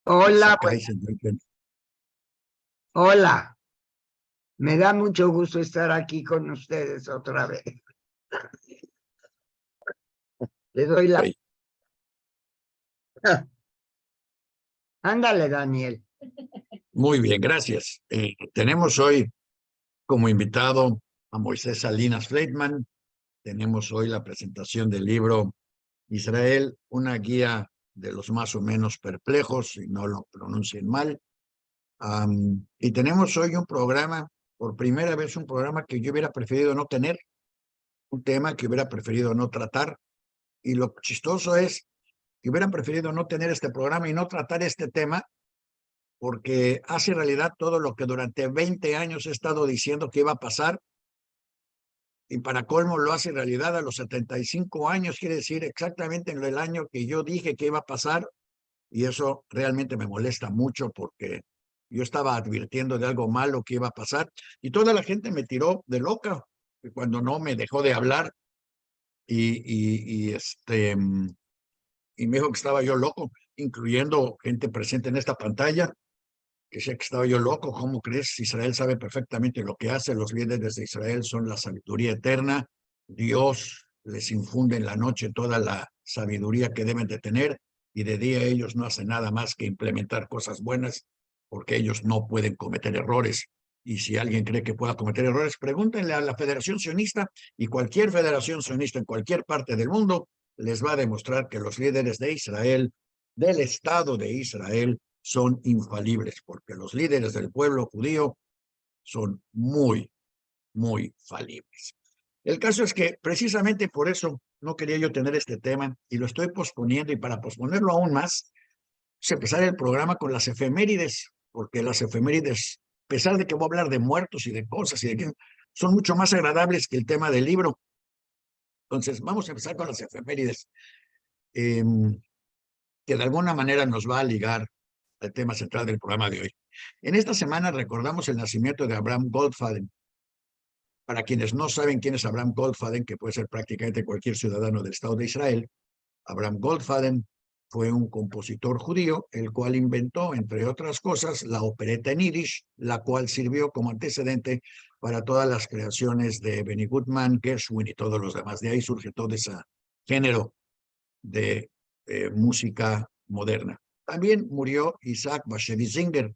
Hola, Acá y se encuentran. hola. Me da mucho gusto estar aquí con ustedes otra vez. Le doy la... Ay, Ándale, Daniel. muy bien, gracias. Tenemos hoy como invitado a Moisés Salinas Fleitman. Tenemos hoy la presentación del libro Israel, una guía de los más o menos perplejos, y no lo pronuncien mal. Y tenemos hoy un programa, por primera vez un programa que yo hubiera preferido no tener, un tema que hubiera preferido no tratar. Y lo chistoso es que hubieran preferido no tener este programa y no tratar este tema porque hace realidad todo lo que durante 20 años he estado diciendo que iba a pasar, y para colmo lo hace realidad a los 75 años, quiere decir exactamente en el año que yo dije que iba a pasar, y eso realmente me molesta mucho porque yo estaba advirtiendo de algo malo que iba a pasar, y toda la gente me tiró de loca cuando no me dejó de hablar, y me dijo que estaba yo loco, incluyendo gente presente en esta pantalla, que decía que estaba yo loco. ¿Cómo crees? Israel sabe perfectamente lo que hace. Los líderes de Israel son la sabiduría eterna. Dios les infunde en la noche toda la sabiduría que deben de tener, y de día ellos no hacen nada más que implementar cosas buenas, porque ellos no pueden cometer errores. Y si alguien cree que pueda cometer errores, pregúntenle a la Federación Sionista, y cualquier federación sionista en cualquier parte del mundo les va a demostrar que los líderes de Israel, del Estado de Israel, son infalibles, porque los líderes del pueblo judío son muy, muy falibles. El caso es que precisamente por eso no quería yo tener este tema y lo estoy posponiendo, y para posponerlo aún más, es empezar el programa con las efemérides, porque las efemérides, a pesar de que voy a hablar de muertos y de cosas y de que son mucho más agradables que el tema del libro. Entonces, vamos a empezar con las efemérides, eh, que de alguna manera nos va a ligar al tema central del programa de hoy. En esta semana recordamos el nacimiento de Abraham Goldfaden. Para quienes no saben quién es Abraham Goldfaden, que puede ser prácticamente cualquier ciudadano del Estado de Israel, Abraham Goldfaden fue un compositor judío, el cual inventó, entre otras cosas, la opereta en yiddish, la cual sirvió como antecedente para todas las creaciones de Benny Goodman, Gershwin y todos los demás. De ahí surge todo ese género de música moderna. También murió Isaac Bashevis Singer.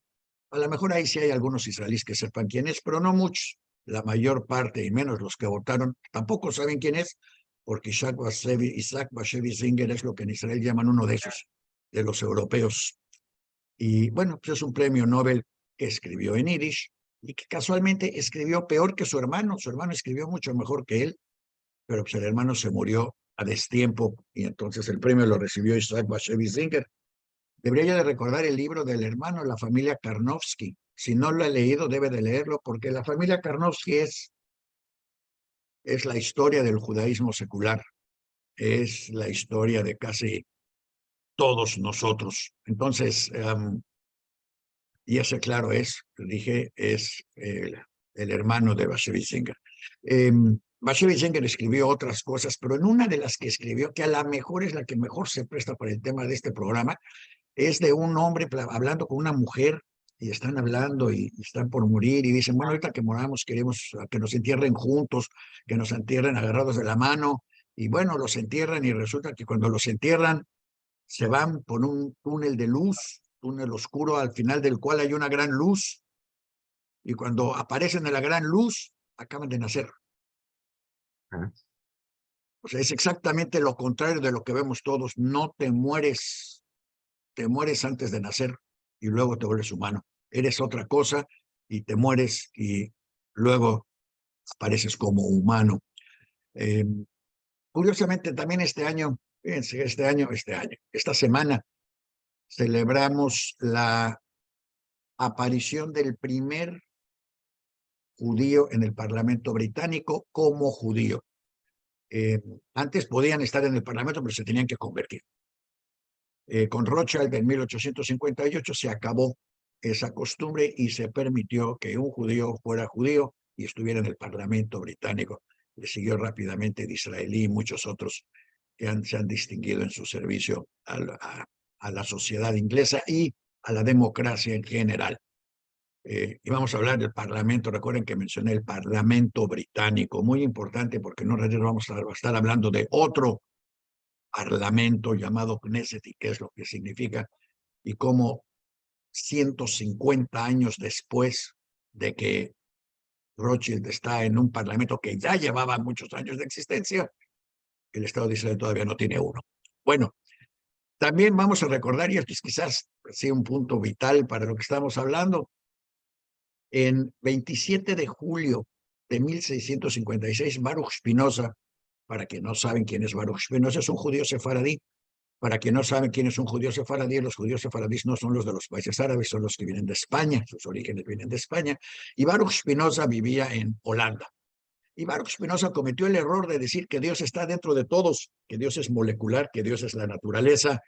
A lo mejor ahí sí hay algunos israelíes que sepan quién es, pero no muchos. La mayor parte, y menos los que votaron, tampoco saben quién es, porque Isaac Bashevis Singer es lo que en Israel llaman uno de los europeos. Y bueno, pues es un premio Nobel que escribió en yiddish y que casualmente escribió peor que su hermano. Su hermano escribió mucho mejor que él, pero pues el hermano se murió a destiempo, y entonces el premio lo recibió Isaac Bashevis Singer. Debería yo de recordar el libro del hermano, la familia Karnofsky. Si no lo he leído, debe de leerlo, porque la familia Karnofsky es la historia del judaísmo secular, es la historia de casi todos nosotros. Entonces, y ese, claro, dije, es el hermano de Bashevis Singer. Bashevis Singer escribió otras cosas, pero en una de las que escribió, que a lo mejor es la que mejor se presta para el tema de este programa, es de un hombre hablando con una mujer, y están hablando y están por morir, y dicen, bueno, ahorita que moramos queremos que nos entierren juntos, que nos entierren agarrados de la mano, y bueno, los entierran, y resulta que cuando los entierran se van por un túnel de luz, túnel oscuro al final del cual hay una gran luz, y cuando aparecen en la gran luz acaban de nacer. O sea, es exactamente lo contrario de lo que vemos todos. No te mueres antes de nacer y luego te vuelves humano. Eres otra cosa y te mueres y luego apareces como humano. Eh, Curiosamente, también este año, fíjense, esta semana, celebramos la aparición del primer judío en el Parlamento británico como judío. Eh, Antes podían estar en el Parlamento, pero se tenían que convertir. Con Rothschild en 1858 se acabó esa costumbre y se permitió que un judío fuera judío y estuviera en el Parlamento británico. Le siguió rápidamente Disraeli y muchos otros que se han distinguido en su servicio a la sociedad inglesa y a la democracia en general. Y vamos a hablar del Parlamento. Recuerden que mencioné el Parlamento británico, muy importante porque no vamos a estar hablando de otro parlamento llamado Knesset y qué es lo que significa y cómo 150 años después de que Rothschild está en un parlamento que ya llevaba muchos años de existencia, el Estado de Israel todavía no tiene uno. Bueno, también vamos a recordar, y esto es quizás sí un punto vital para lo que estamos hablando, en 27 de julio de 1656, Baruch Spinoza, para que no saben quién es Baruch Spinoza, es un judío sefaradí. Para que no saben quién es un judío sefaradí, los judíos sefaradíes no son los de los países árabes, son los que vienen de España, sus orígenes vienen de España. Y Baruch Spinoza vivía en Holanda. Y Baruch Spinoza cometió el error de decir que Dios está dentro de todos, que Dios es molecular, que Dios es la naturaleza.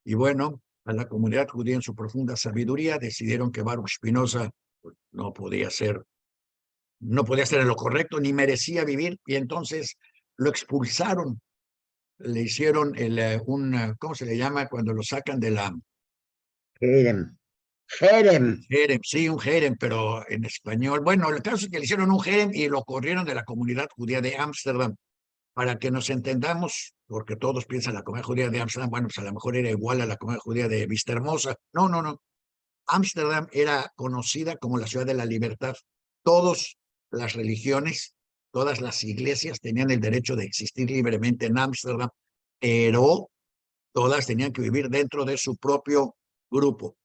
Y bueno, a la comunidad judía en su profunda sabiduría decidieron que Baruch Spinoza no podía ser en lo correcto, ni merecía vivir, y entonces lo expulsaron. Le hicieron ¿cómo se le llama cuando lo sacan de la... Jerem. Jerem. Jerem, sí, un jerem, pero en español. Bueno, el caso es que le hicieron un jerem y lo corrieron de la comunidad judía de Ámsterdam. Para que nos entendamos, porque todos piensan la comunidad judía de Ámsterdam, bueno, pues a lo mejor era igual a la comunidad judía de Vistahermosa. No, no, no. Ámsterdam era conocida como la ciudad de la libertad. Todas las religiones, todas las iglesias tenían el derecho de existir libremente en Ámsterdam, pero todas tenían que vivir dentro de su propio grupo.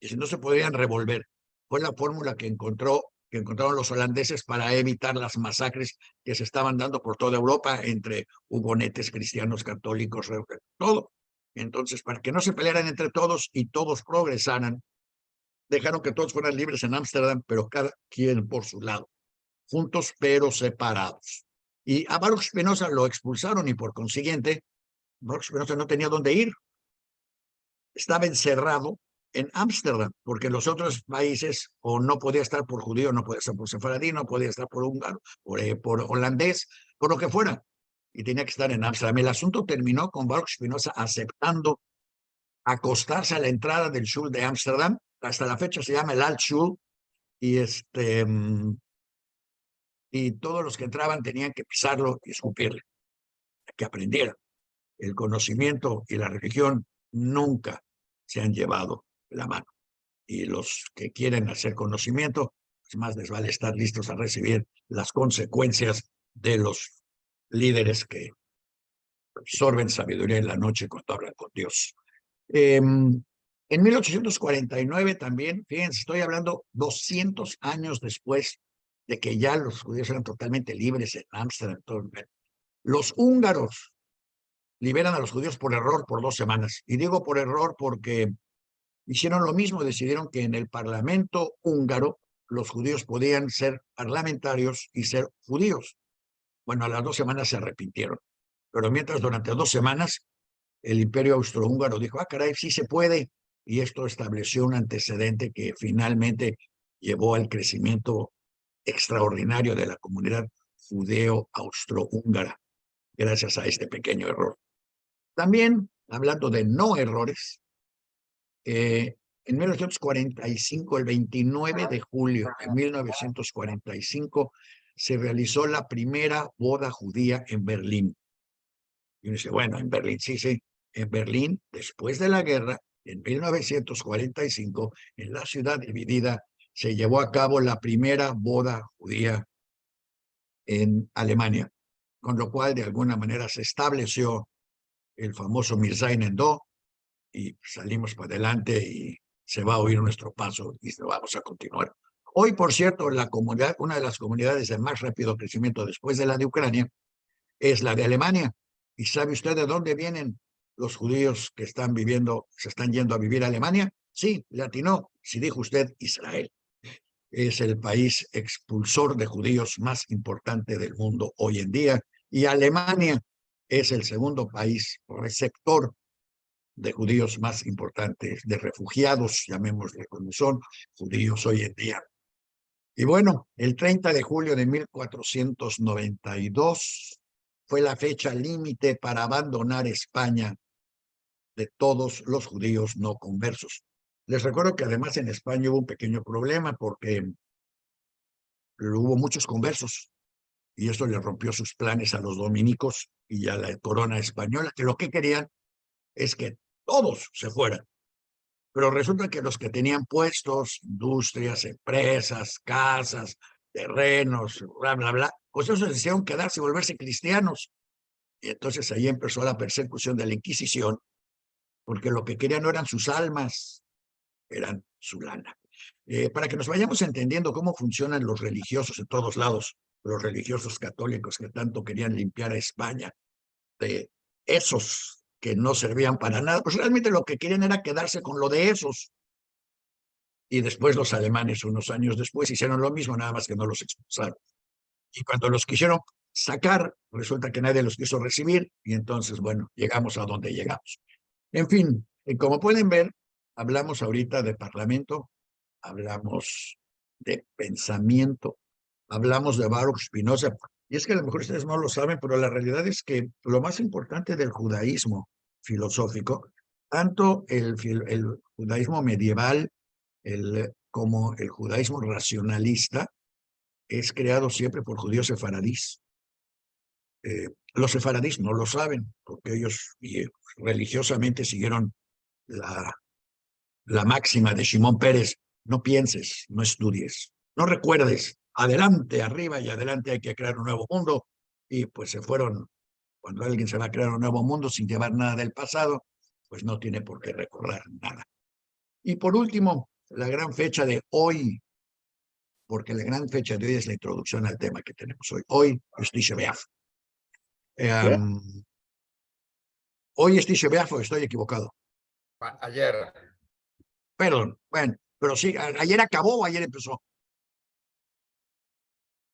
Y si no se podían revolver. Fue la fórmula que encontraron los holandeses para evitar las masacres que se estaban dando por toda Europa entre hugonetes, cristianos, católicos, todo. Entonces, para que no se pelearan entre todos y todos progresaran, dejaron que todos fueran libres en Ámsterdam, pero cada quien por su lado, juntos pero separados. Y a Baruch Spinoza lo expulsaron y por consiguiente, Baruch Spinoza no tenía dónde ir. Estaba encerrado en Ámsterdam, porque en los otros países o no podía estar por judío, no podía estar por sefaradí, no podía estar por húngaro, por holandés, por lo que fuera, y tenía que estar en Ámsterdam. El asunto terminó con Baruch Spinoza aceptando acostarse a la entrada del Shul de Ámsterdam. Hasta la fecha se llama el Alt Shul, y y todos los que entraban tenían que pisarlo y escupirle, que aprendieran. El conocimiento y la religión nunca se han llevado la mano. Y los que quieren hacer conocimiento, pues más les vale estar listos a recibir las consecuencias de los líderes que absorben sabiduría en la noche cuando hablan con Dios. En 1849 también, fíjense, estoy hablando 200 años después de que ya los judíos eran totalmente libres en Ámsterdam. Los húngaros liberan a los judíos por error por 2 semanas. Y digo por error porque hicieron lo mismo, decidieron que en el Parlamento húngaro los judíos podían ser parlamentarios y ser judíos. Bueno, a las 2 semanas se arrepintieron. Pero mientras durante 2 semanas el Imperio Austrohúngaro dijo, caray, sí se puede. Y esto estableció un antecedente que finalmente llevó al crecimiento extraordinario de la comunidad judeo-austrohúngara, gracias a este pequeño error. También, hablando de no errores, en 1945, el 29 de julio de 1945, se realizó la primera boda judía en Berlín. Y uno dice, bueno, en Berlín, sí, sí. En Berlín, después de la guerra, en 1945, en la ciudad dividida, se llevó a cabo la primera boda judía en Alemania, con lo cual de alguna manera se estableció el famoso Mirzain Endo y salimos para adelante y se va a oír nuestro paso y vamos a continuar. Hoy, por cierto, una de las comunidades de más rápido crecimiento después de la de Ucrania es la de Alemania. ¿Y sabe usted de dónde vienen los judíos que se están yendo a vivir a Alemania? Sí, le atinó. Si dijo usted Israel. Es el país expulsor de judíos más importante del mundo hoy en día. Y Alemania es el segundo país receptor de judíos más importantes, de refugiados, llamémosle como son, judíos hoy en día. Y bueno, el 30 de julio de 1492 fue la fecha límite para abandonar España de todos los judíos no conversos. Les recuerdo que además en España hubo un pequeño problema porque hubo muchos conversos y esto le rompió sus planes a los dominicos y a la corona española, que lo que querían es que todos se fueran. Pero resulta que los que tenían puestos, industrias, empresas, casas, terrenos, bla, bla, bla, pues esos decidieron quedarse y volverse cristianos. Y entonces ahí empezó la persecución de la Inquisición, porque lo que querían no eran sus almas, eran su lana. Para que nos vayamos entendiendo cómo funcionan los religiosos en todos lados, los religiosos católicos que tanto querían limpiar a España de esos que no servían para nada, pues realmente lo que querían era quedarse con lo de esos. Y después los alemanes, unos años después, hicieron lo mismo, nada más que no los expulsaron. Y cuando los quisieron sacar, resulta que nadie los quiso recibir, y entonces, bueno, llegamos a donde llegamos. En fin, como pueden ver, hablamos ahorita de parlamento, hablamos de pensamiento, hablamos de Baruch Spinoza, y es que a lo mejor ustedes no lo saben, pero la realidad es que lo más importante del judaísmo filosófico, tanto el judaísmo medieval como el judaísmo racionalista, es creado siempre por judíos sefaradís. Los sefaradís no lo saben, porque ellos religiosamente siguieron la máxima de Shimón Pérez: no pienses, no estudies, no recuerdes, adelante, arriba y adelante hay que crear un nuevo mundo. Y pues se fueron, cuando alguien se va a crear un nuevo mundo sin llevar nada del pasado, pues no tiene por qué recordar nada. Y por último, la gran fecha de hoy, porque la gran fecha de hoy es la introducción al tema que tenemos hoy. Hoy es Tisha B'Av. Hoy es Tisha B'Av, estoy equivocado. Ayer. Perdón, bueno, pero sí, ayer acabó o ayer empezó.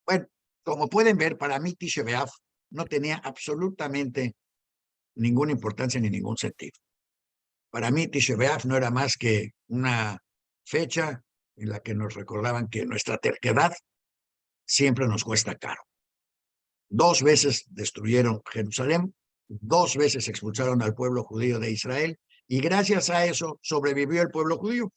Bueno, como pueden ver, para mí Tisha B'Av no tenía absolutamente ninguna importancia ni ningún sentido. Para mí Tisha B'Av no era más que una fecha en la que nos recordaban que nuestra terquedad siempre nos cuesta caro. 2 veces destruyeron Jerusalén, 2 veces expulsaron al pueblo judío de Israel, y gracias a eso sobrevivió el pueblo judío,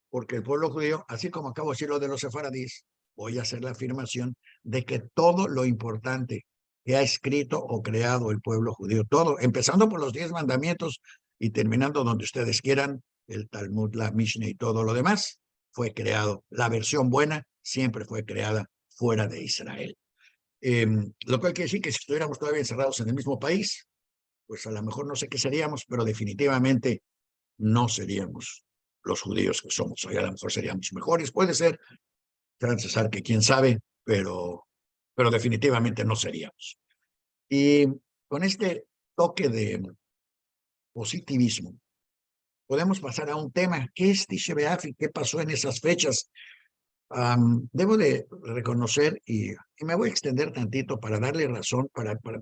porque el pueblo judío, así como acabo de decir lo de los sefaradíes, voy a hacer la afirmación de que todo lo importante que ha escrito o creado el pueblo judío, todo, empezando por los 10 mandamientos y terminando donde ustedes quieran, el Talmud, la Mishnah y todo lo demás, fue creado. La versión buena siempre fue creada fuera de Israel. Lo cual quiere decir que si estuviéramos todavía encerrados en el mismo país, pues a lo mejor no sé qué seríamos, pero definitivamente no seríamos los judíos que somos hoy. A lo mejor seríamos mejores, puede ser, César, que quién sabe, pero definitivamente no seríamos. Y con este toque de positivismo, podemos pasar a un tema: ¿qué es Tisha B'Av y qué pasó en esas fechas? Debo de reconocer, y me voy a extender tantito para darle razón,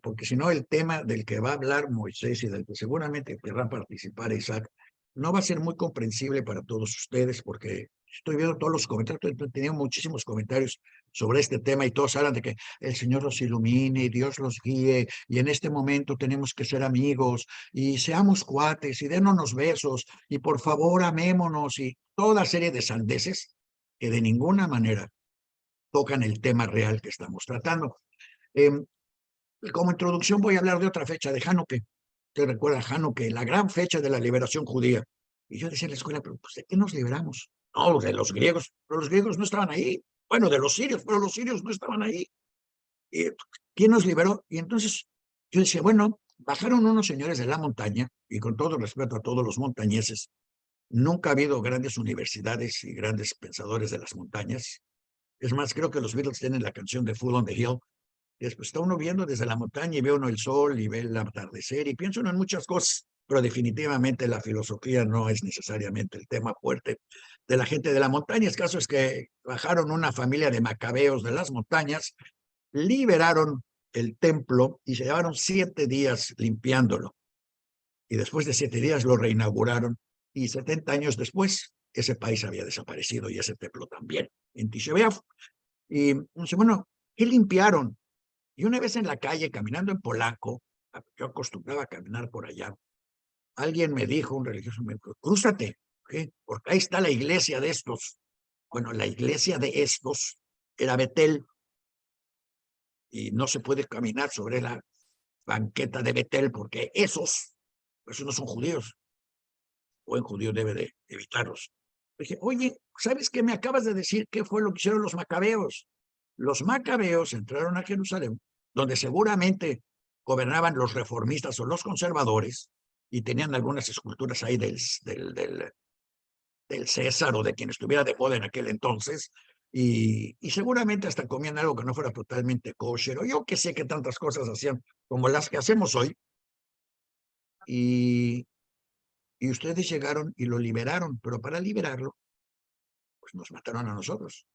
porque si no el tema del que va a hablar Moisés y del que seguramente querrá participar Isaac no va a ser muy comprensible para todos ustedes, porque estoy viendo todos los comentarios, he tenido muchísimos comentarios sobre este tema y todos hablan de que el Señor los ilumine y Dios los guíe, y en este momento tenemos que ser amigos y seamos cuates y démonos besos y por favor amémonos y toda serie de sandeces que de ninguna manera tocan el tema real que estamos tratando. Como introducción voy a hablar de otra fecha, de Hanukkah. Usted recuerda Hanukkah, la gran fecha de la liberación judía. Y yo decía en la escuela, pero pues, ¿de qué nos liberamos? No, de los griegos, pero los griegos no estaban ahí. Bueno, de los sirios, pero los sirios no estaban ahí. ¿Y quién nos liberó? Y entonces yo decía, bueno, bajaron unos señores de la montaña, y con todo respeto a todos los montañeses, nunca ha habido grandes universidades y grandes pensadores de las montañas. Es más, creo que los Beatles tienen la canción de Fool on the Hill. Después está uno viendo desde la montaña y ve uno el sol y ve el atardecer y piensa uno en muchas cosas, pero definitivamente la filosofía no es necesariamente el tema fuerte de la gente de la montaña. El caso es que bajaron una familia de macabeos de las montañas, liberaron el templo y se llevaron 7 días limpiándolo. Y después de 7 días lo reinauguraron, y 70 años después ese país había desaparecido y ese templo también, en Tisha B'Av. Y dice, bueno, ¿qué limpiaron? Y una vez en la calle, caminando en Polanco, yo acostumbraba a caminar por allá, alguien me dijo, un religioso me dijo, crúzate, ¿qué? Porque ahí está la iglesia de estos. Bueno, la iglesia de estos era Betel y no se puede caminar sobre la banqueta de Betel porque esos no son judíos. Buen judío debe de evitarlos. Dije, oye, ¿sabes qué me acabas de decir? ¿Qué fue lo que hicieron los macabeos? Los macabeos entraron a Jerusalén, donde seguramente gobernaban los reformistas o los conservadores, y tenían algunas esculturas ahí del César o de quien estuviera de moda en aquel entonces, y seguramente hasta comían algo que no fuera totalmente kosher, o yo que sé que tantas cosas hacían como las que hacemos hoy, y ustedes llegaron y lo liberaron, pero para liberarlo, pues nos mataron a nosotros.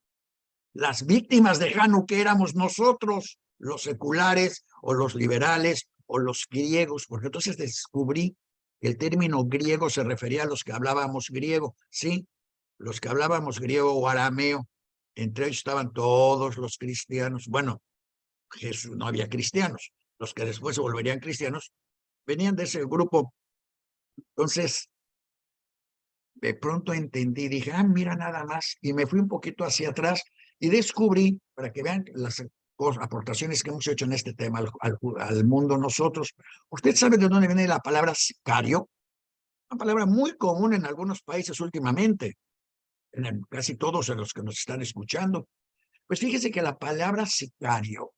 Las víctimas de Hanukkah éramos nosotros, los seculares o los liberales o los griegos, porque entonces descubrí que el término griego se refería a los que hablábamos griego, sí, los que hablábamos griego o arameo, entre ellos estaban todos los cristianos, bueno, Jesús, no había cristianos, los que después se volverían cristianos, venían de ese grupo. Entonces, de pronto entendí, dije, ah, mira nada más, y me fui un poquito hacia atrás y descubrí, para que vean las aportaciones que hemos hecho en este tema al mundo nosotros. ¿Usted sabe de dónde viene la palabra sicario? Una palabra muy común en algunos países últimamente, en casi todos en los que nos están escuchando. Pues fíjese que la palabra sicario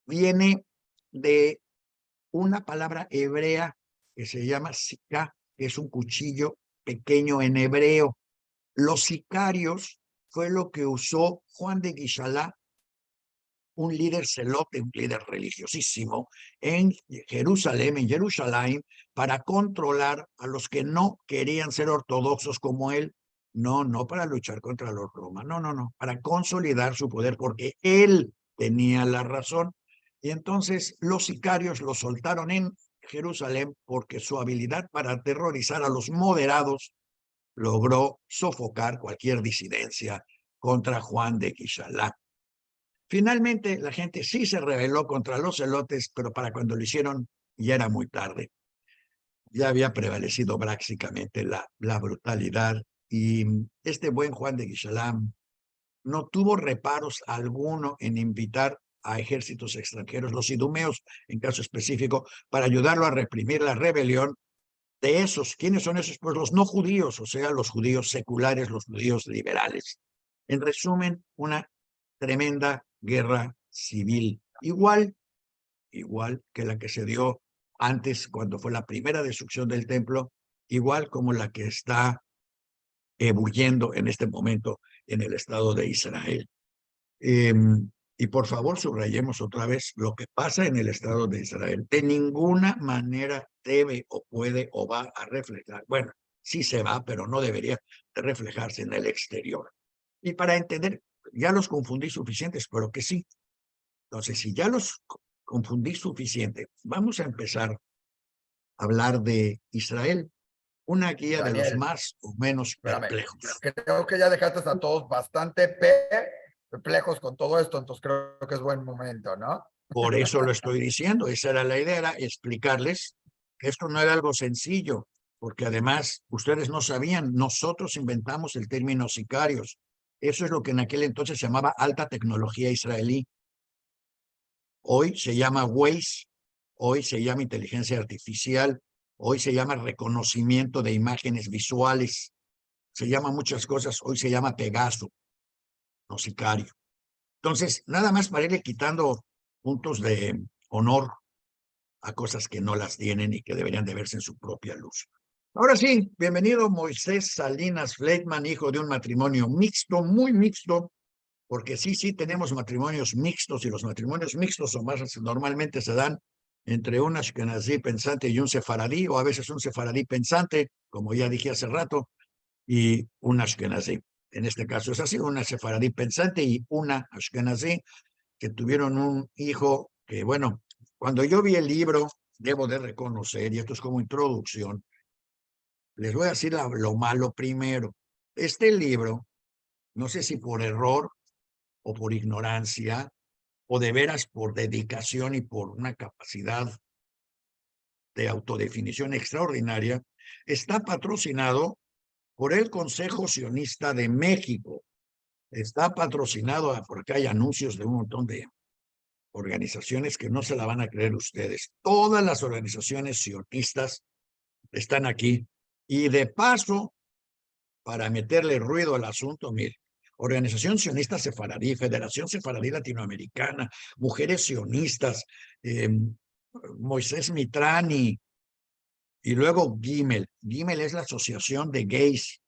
viene de una palabra hebrea que se llama sicá, que es un cuchillo pequeño en hebreo. Los sicarios fue lo que usó Juan de Guixalá, un líder celote, un líder religiosísimo, en Jerusalén, para controlar a los que no querían ser ortodoxos como él. No, no para luchar contra los romanos, no, para consolidar su poder, porque él tenía la razón. Y entonces los sicarios lo soltaron en Jerusalén porque su habilidad para aterrorizar a los moderados logró sofocar cualquier disidencia contra Juan de Guixalá. Finalmente, la gente sí se rebeló contra los celotes, pero para cuando lo hicieron ya era muy tarde. Ya había prevalecido prácticamente la brutalidad, y este buen Juan de Guixalá no tuvo reparos alguno en invitar a ejércitos extranjeros, los idumeos en caso específico, para ayudarlo a reprimir la rebelión de esos. ¿Quiénes son esos? Pues los no judíos, o sea, los judíos seculares, los judíos liberales. En resumen, una tremenda guerra civil, igual que la que se dio antes cuando fue la primera destrucción del templo, igual como la que está ebulliendo en este momento en el Estado de Israel. Y por favor, subrayemos otra vez lo que pasa en el Estado de Israel. De ninguna manera debe o puede o va a reflejar, bueno, sí se va, pero no debería de reflejarse en el exterior. Y para entender, ya los confundí suficientes, pero que sí. Entonces, si ya los confundí suficiente, vamos a empezar a hablar de Israel, una guía de los Daniel, más o menos espérame, perplejos. creo que ya dejaste a todos bastante perplejos con todo esto, entonces creo que es buen momento, ¿no? Por eso lo estoy diciendo, esa era la idea, era explicarles que esto no era algo sencillo, porque además ustedes no sabían, nosotros inventamos el término sicarios. Eso es lo que en aquel entonces se llamaba alta tecnología israelí. Hoy se llama Waze, hoy se llama inteligencia artificial, hoy se llama reconocimiento de imágenes visuales, se llama muchas cosas, hoy se llama Pegaso, no sicario. Entonces, nada más para irle quitando puntos de honor a cosas que no las tienen y que deberían de verse en su propia luz. Ahora sí, bienvenido Moisés Salinas Fleitman, hijo de un matrimonio mixto, muy mixto, porque sí tenemos matrimonios mixtos, y los matrimonios mixtos o más normalmente se dan entre un ashkenazí pensante y un sefaradí, o a veces un sefaradí pensante, como ya dije hace rato, y un ashkenazí. En este caso es así, una sefaradí pensante y una ashkenazí, que tuvieron un hijo que, bueno, cuando yo vi el libro, debo de reconocer, y esto es como introducción, les voy a decir lo malo primero. Este libro, no sé si por error o por ignorancia, o de veras por dedicación y por una capacidad de autodefinición extraordinaria, está patrocinado por el Consejo Sionista de México. Está patrocinado, porque hay anuncios de un montón de organizaciones que no se la van a creer ustedes. Todas las organizaciones sionistas están aquí. Y de paso, para meterle ruido al asunto, mire, Organización Sionista Sefaradí, Federación Sefaradí Latinoamericana, Mujeres Sionistas, Moisés Mitrani, y luego Gimel. Gimel es la asociación de gays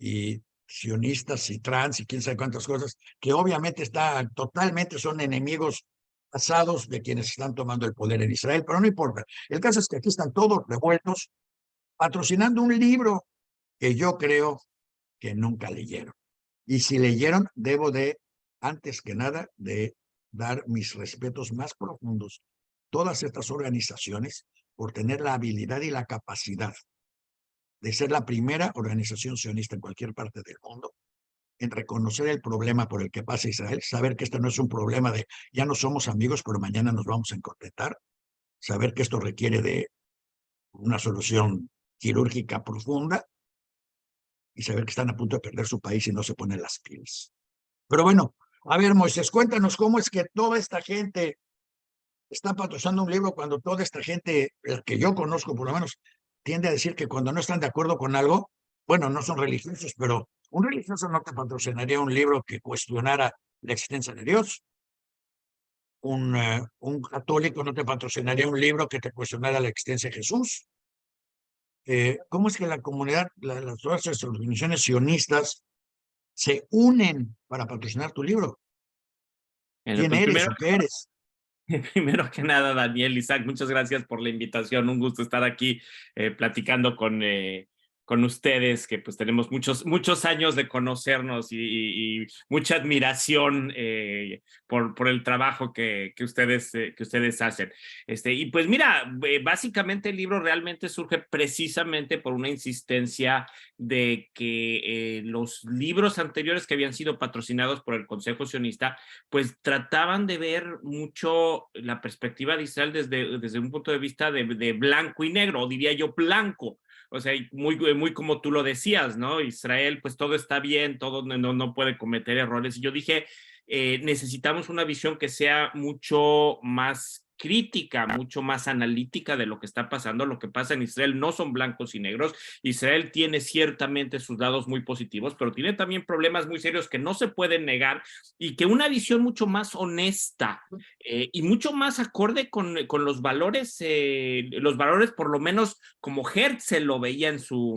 y sionistas y trans y quién sabe cuántas cosas, que obviamente totalmente son enemigos pasados de quienes están tomando el poder en Israel, pero no importa. El caso es que aquí están todos revueltos, patrocinando un libro que yo creo que nunca leyeron. Y si leyeron, debo de, antes que nada, de dar mis respetos más profundos a todas estas organizaciones por tener la habilidad y la capacidad de ser la primera organización sionista en cualquier parte del mundo en reconocer el problema por el que pasa Israel, saber que este no es un problema de ya no somos amigos, pero mañana nos vamos a encontentar, saber que esto requiere de una solución quirúrgica profunda y saber que están a punto de perder su país y no se ponen las pilas. Pero bueno, a ver, Moisés, cuéntanos cómo es que toda esta gente está patrocinando un libro cuando toda esta gente, el que yo conozco por lo menos, tiende a decir que cuando no están de acuerdo con algo, bueno, no son religiosos, pero un religioso no te patrocinaría un libro que cuestionara la existencia de Dios. Un católico no te patrocinaría un libro que te cuestionara la existencia de Jesús. ¿Cómo es que la comunidad, todas las organizaciones sionistas se unen para patrocinar tu libro? ¿Quién Pues eres o qué eres? primero que nada, Daniel, Isaac, muchas gracias por la invitación. Un gusto estar aquí platicando con ustedes, que pues tenemos muchos años de conocernos y mucha admiración por el trabajo que ustedes hacen. Y pues mira, básicamente el libro realmente surge precisamente por una insistencia de que los libros anteriores que habían sido patrocinados por el Consejo Sionista pues trataban de ver mucho la perspectiva de Israel desde un punto de vista de blanco y negro, o diría yo blanco. O sea, muy como tú lo decías, ¿no? Israel, pues todo está bien, todo no puede cometer errores. Y yo dije, necesitamos una visión que sea mucho más crítica, mucho más analítica de lo que está pasando. Lo que pasa en Israel no son blancos y negros. Israel tiene ciertamente sus lados muy positivos, pero tiene también problemas muy serios que no se pueden negar y que una visión mucho más honesta y mucho más acorde con los valores por lo menos como Herzl lo veía en su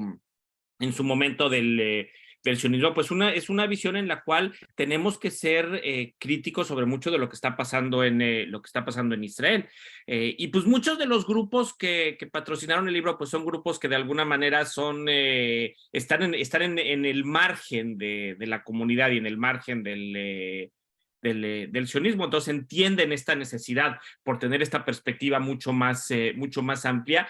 momento del sionismo, pues es una visión en la cual tenemos que ser críticos sobre mucho de lo que está pasando en Israel. Y pues muchos de los grupos que patrocinaron el libro, pues son grupos que de alguna manera están en el margen de la comunidad y en el margen del sionismo, entonces entienden esta necesidad por tener esta perspectiva mucho más amplia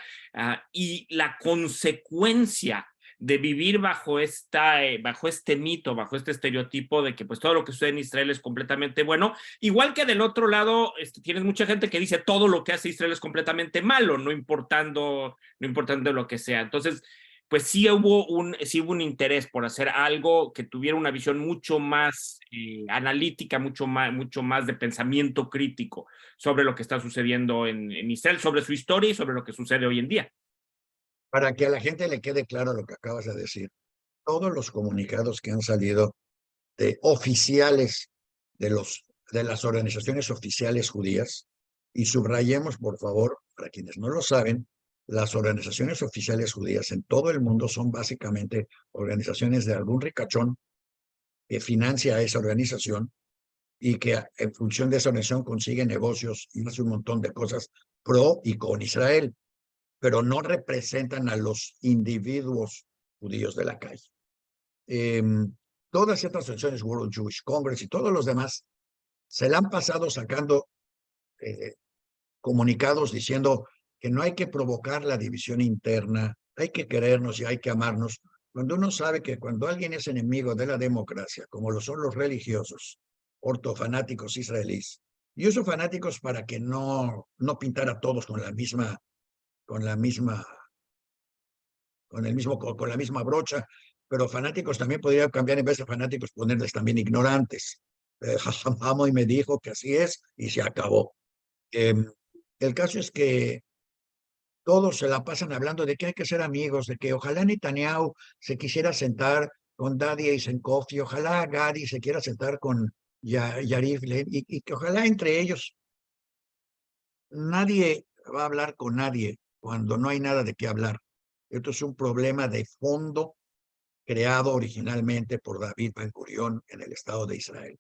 y la consecuencia de vivir bajo este mito, bajo este estereotipo de que pues todo lo que sucede en Israel es completamente bueno, igual que del otro lado tienes mucha gente que dice todo lo que hace Israel es completamente malo, no importando lo que sea. Entonces pues sí hubo un interés por hacer algo que tuviera una visión mucho más analítica, mucho más de pensamiento crítico sobre lo que está sucediendo en Israel, sobre su historia y sobre lo que sucede hoy en día. Para que a la gente le quede claro lo que acabas de decir, todos los comunicados que han salido de oficiales de las organizaciones oficiales judías, y subrayemos, por favor, para quienes no lo saben, las organizaciones oficiales judías en todo el mundo son básicamente organizaciones de algún ricachón que financia a esa organización y que en función de esa organización consigue negocios y hace un montón de cosas pro y con Israel, pero no representan a los individuos judíos de la calle. Todas estas organizaciones, World Jewish Congress y todos los demás, se la han pasado sacando comunicados diciendo que no hay que provocar la división interna, hay que querernos y hay que amarnos, cuando uno sabe que cuando alguien es enemigo de la democracia, como lo son los religiosos, ortofanáticos israelíes, y uso fanáticos para que no pintar a todos con la misma con la misma, con la misma brocha, pero fanáticos también podría cambiar, en vez de fanáticos, ponerles también ignorantes. Amo y me dijo que así es y se acabó. El caso es que todos se la pasan hablando de que hay que ser amigos, de que ojalá Netanyahu se quisiera sentar con Gadi Eisenkot y ojalá Gadi se quiera sentar con Yariv y que ojalá entre ellos nadie va a hablar con nadie cuando no hay nada de qué hablar. Esto es un problema de fondo creado originalmente por David Ben-Gurión en el Estado de Israel.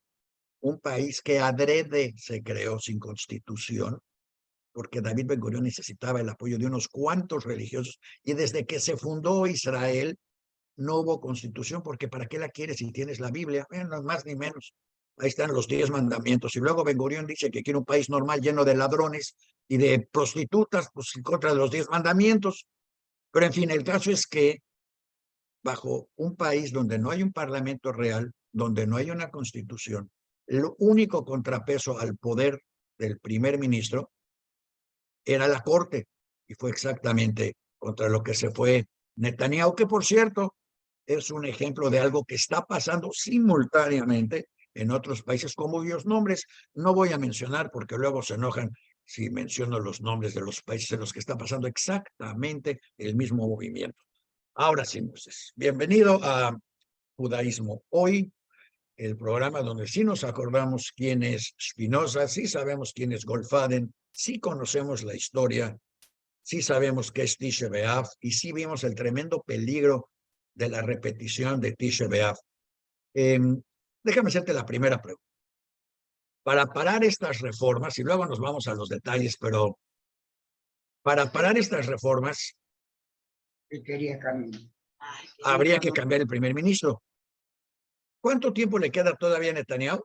Un país que adrede se creó sin constitución, porque David Ben-Gurión necesitaba el apoyo de unos cuantos religiosos, y desde que se fundó Israel no hubo constitución, porque ¿para qué la quieres si tienes la Biblia? Bueno, más ni menos. Ahí están los 10 mandamientos. Y luego Ben-Gurión dice que quiere un país normal lleno de ladrones y de prostitutas, pues en contra de los 10 mandamientos. Pero en fin, el caso es que bajo un país donde no hay un parlamento real, donde no hay una constitución, el único contrapeso al poder del primer ministro era la corte, y fue exactamente contra lo que se fue Netanyahu, que por cierto es un ejemplo de algo que está pasando simultáneamente en otros países, como cuyos nombres no voy a mencionar porque luego se enojan si menciono los nombres de los países en los que está pasando exactamente el mismo movimiento. Ahora sí, Moisés, bienvenido a Judaísmo Hoy, el programa donde sí nos acordamos quién es Spinoza, sí sabemos quién es Goldfaden, sí conocemos la historia, sí sabemos qué es Tisha B'Av y sí vimos el tremendo peligro de la repetición de Tisha B'Av. Déjame hacerte la primera pregunta. Para parar estas reformas, y luego nos vamos a los detalles, pero para parar estas reformas Quería cambiar. habría que cambiar el primer ministro. ¿Cuánto tiempo le queda todavía a Netanyahu?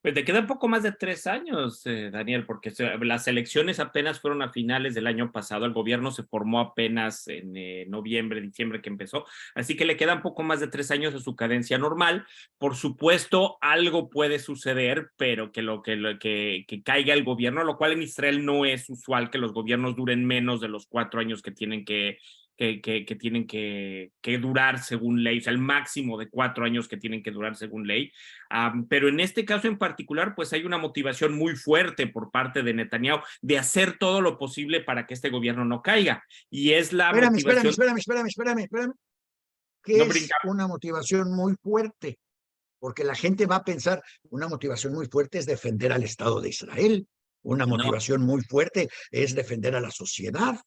Pues te queda un poco más de 3 años, Daniel, porque las elecciones apenas fueron a finales del año pasado, el gobierno se formó apenas en noviembre, diciembre que empezó, así que le quedan poco más de 3 años de su cadencia normal. Por supuesto, algo puede suceder, pero que caiga el gobierno, lo cual en Israel no es usual que los gobiernos duren menos de los 4 años que tienen que tienen que durar según ley, o sea, el máximo de 4 años que tienen que durar según ley. Pero en este caso en particular, pues hay una motivación muy fuerte por parte de Netanyahu de hacer todo lo posible para que este gobierno no caiga. Y es la motivación... Espérame. Que No es brinca. una motivación muy fuerte, porque la gente va a pensar, una motivación muy fuerte es defender al Estado de Israel, una motivación muy fuerte es defender a la sociedad.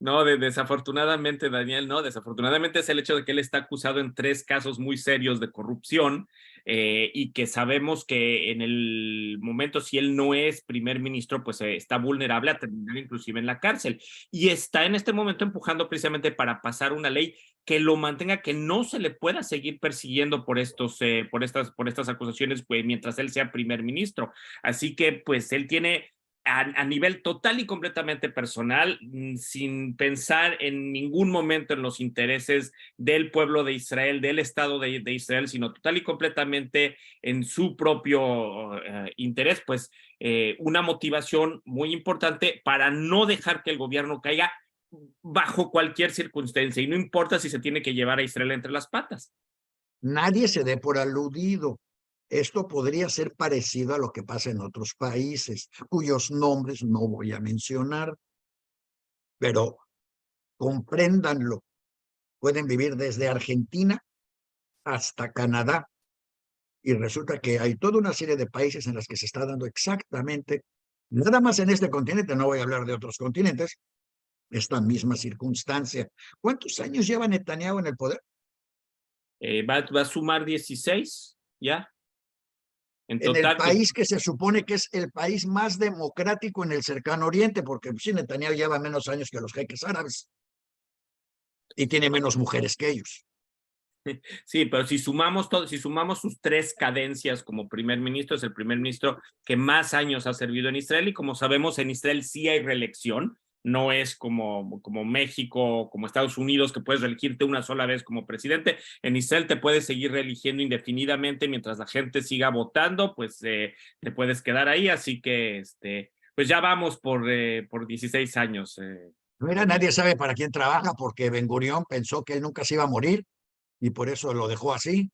No, desafortunadamente, Daniel, no, desafortunadamente es el hecho de que él está acusado en 3 casos muy serios de corrupción y que sabemos que en el momento, si él no es primer ministro, pues está vulnerable a terminar inclusive en la cárcel. Y está en este momento empujando precisamente para pasar una ley que lo mantenga, que no se le pueda seguir persiguiendo por estas acusaciones, pues, mientras él sea primer ministro. Así que, pues, él tiene... A nivel total y completamente personal, sin pensar en ningún momento en los intereses del pueblo de Israel, del Estado de Israel, sino total y completamente en su propio interés, pues una motivación muy importante para no dejar que el gobierno caiga bajo cualquier circunstancia, y no importa si se tiene que llevar a Israel entre las patas. Nadie se dé por aludido. Esto podría ser parecido a lo que pasa en otros países, cuyos nombres no voy a mencionar, pero compréndanlo. Pueden vivir desde Argentina hasta Canadá, y resulta que hay toda una serie de países en los que se está dando exactamente, nada más en este continente, no voy a hablar de otros continentes, esta misma circunstancia. ¿Cuántos años lleva Netanyahu en el poder? Va a sumar 16, ¿ya? En En el total, país que se supone que es el país más democrático en el cercano oriente, porque sí, Netanyahu lleva menos años que los jeques árabes y tiene menos mujeres que ellos. sí, pero si sumamos sus 3 cadencias como primer ministro, es el primer ministro que más años ha servido en Israel, y como sabemos, en Israel sí hay reelección, no es como México, como Estados Unidos, que puedes reelegirte una sola vez como presidente. En Israel te puedes seguir reeligiendo indefinidamente mientras la gente siga votando, pues te puedes quedar ahí, así que pues ya vamos por 16 años. Mira, nadie sabe para quién trabaja porque Ben Gurión pensó que él nunca se iba a morir y por eso lo dejó así.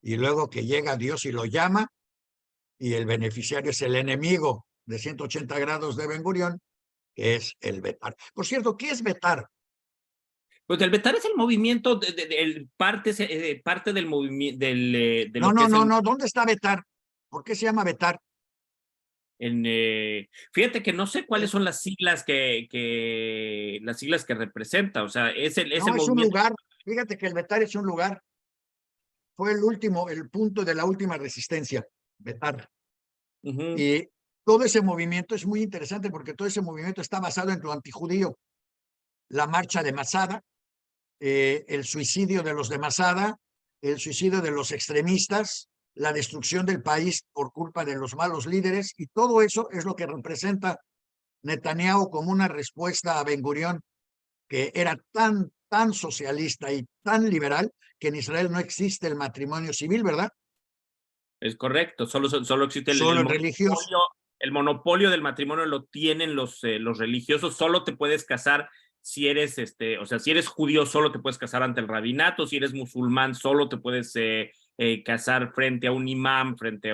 Y luego que llega Dios y lo llama y el beneficiario es el enemigo de 180 grados de Ben Gurión, que es el vetar. Por cierto, ¿qué es vetar? Pues el vetar es el movimiento, parte del movimiento, de lo que es No, ¿dónde está vetar? ¿Por qué se llama vetar? Fíjate que no sé cuáles son las siglas que representa, o sea, es el No, es un movimiento. lugar. Fíjate que el vetar es un lugar. Fue el punto de la última resistencia, vetar. Ujú. Y todo ese movimiento es muy interesante porque todo ese movimiento está basado en lo antijudío. La marcha de Masada, el suicidio de los de Masada, el suicidio de los extremistas, la destrucción del país por culpa de los malos líderes, y todo eso es lo que representa Netanyahu como una respuesta a Ben Gurión, que era tan socialista y tan liberal que en Israel no existe el matrimonio civil, ¿verdad? Es correcto, solo existe Solo el religioso. El monopolio del matrimonio lo tienen los religiosos, solo te puedes casar si eres, o sea, si eres judío solo te puedes casar ante el rabinato, si eres musulmán solo te puedes casar frente a un imán, frente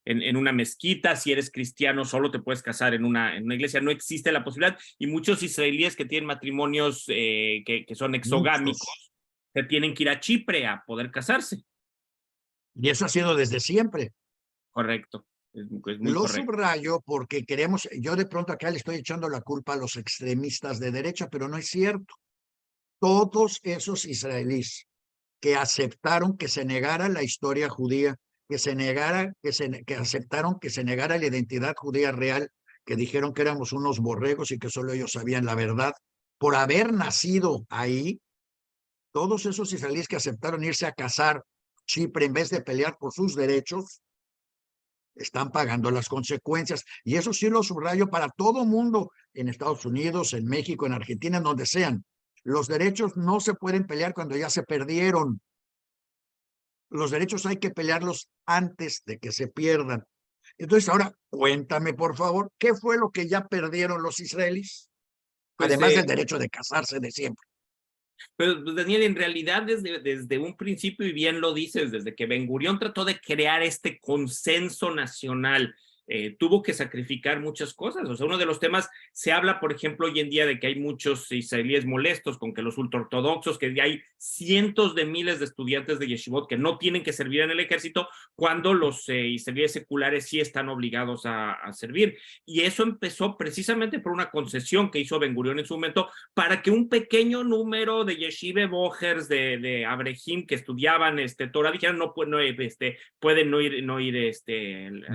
en una mezquita, si eres cristiano solo te puedes casar en una iglesia, no existe la posibilidad, y muchos israelíes que tienen matrimonios que son exogámicos, se tienen que ir a Chipre a poder casarse. Y eso ha sido desde siempre. Correcto, es muy Lo correcto. subrayo porque queremos, yo de pronto acá le estoy echando la culpa a los extremistas de derecha, pero no es cierto. Todos esos israelíes que aceptaron que se negara la historia judía, que aceptaron que se negara la identidad judía real, que dijeron que éramos unos borregos y que solo ellos sabían la verdad, por haber nacido ahí, todos esos israelíes que aceptaron irse a casar Chipre en vez de pelear por sus derechos, están pagando las consecuencias. Y eso sí lo subrayo para todo mundo, en Estados Unidos, en México, en Argentina, en donde sean. Los derechos no se pueden pelear cuando ya se perdieron. Los derechos hay que pelearlos antes de que se pierdan. Entonces, ahora cuéntame, por favor, ¿qué fue lo que ya perdieron los israelíes? Pues, Además del derecho de casarse de siempre. Pero Daniel, en realidad desde un principio, y bien lo dices, desde que Ben Gurión trató de crear este consenso nacional, tuvo que sacrificar muchas cosas. O sea, uno de los temas, se habla, por ejemplo, hoy en día de que hay muchos israelíes molestos con que los ultraortodoxos, que hay cientos de miles de estudiantes de yeshivot que no tienen que servir en el ejército, cuando los israelíes seculares sí están obligados a servir. Y eso empezó precisamente por una concesión que hizo Ben Gurión en su momento, para que un pequeño número de yeshive bohers, de abrejim que estudiaban Torah, dijeran pueden no ir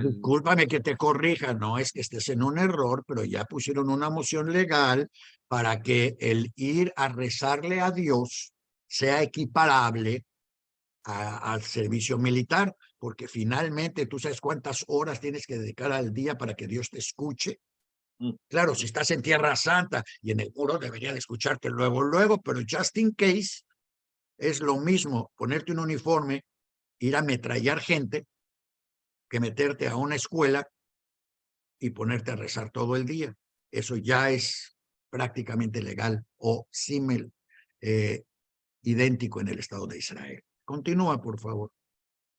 Discúlpame que te corrija, no es que estés en un error, pero ya pusieron una moción legal para que el ir a rezarle a Dios sea equiparable al servicio militar, porque finalmente tú sabes cuántas horas tienes que dedicar al día para que Dios te escuche. Claro, si estás en Tierra Santa y en el muro debería de escucharte luego, pero just in case es lo mismo ponerte un uniforme, ir a ametrallar gente, que meterte a una escuela y ponerte a rezar todo el día. Eso ya es prácticamente legal o idéntico en el Estado de Israel. Continúa, por favor.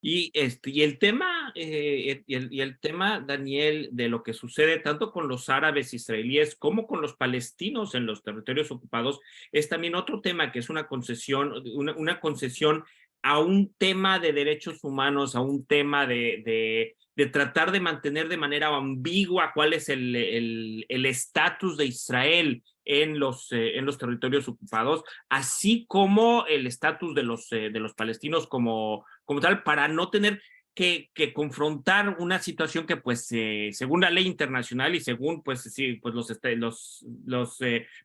Y el tema, el tema, Daniel, de lo que sucede tanto con los árabes israelíes como con los palestinos en los territorios ocupados, es también otro tema que es una concesión a un tema de derechos humanos, a un tema de tratar de mantener de manera ambigua cuál es el estatus de Israel en los territorios ocupados, así como el estatus de los palestinos como tal, para no tener que confrontar una situación que, pues, según la ley internacional y según, pues, sí, pues los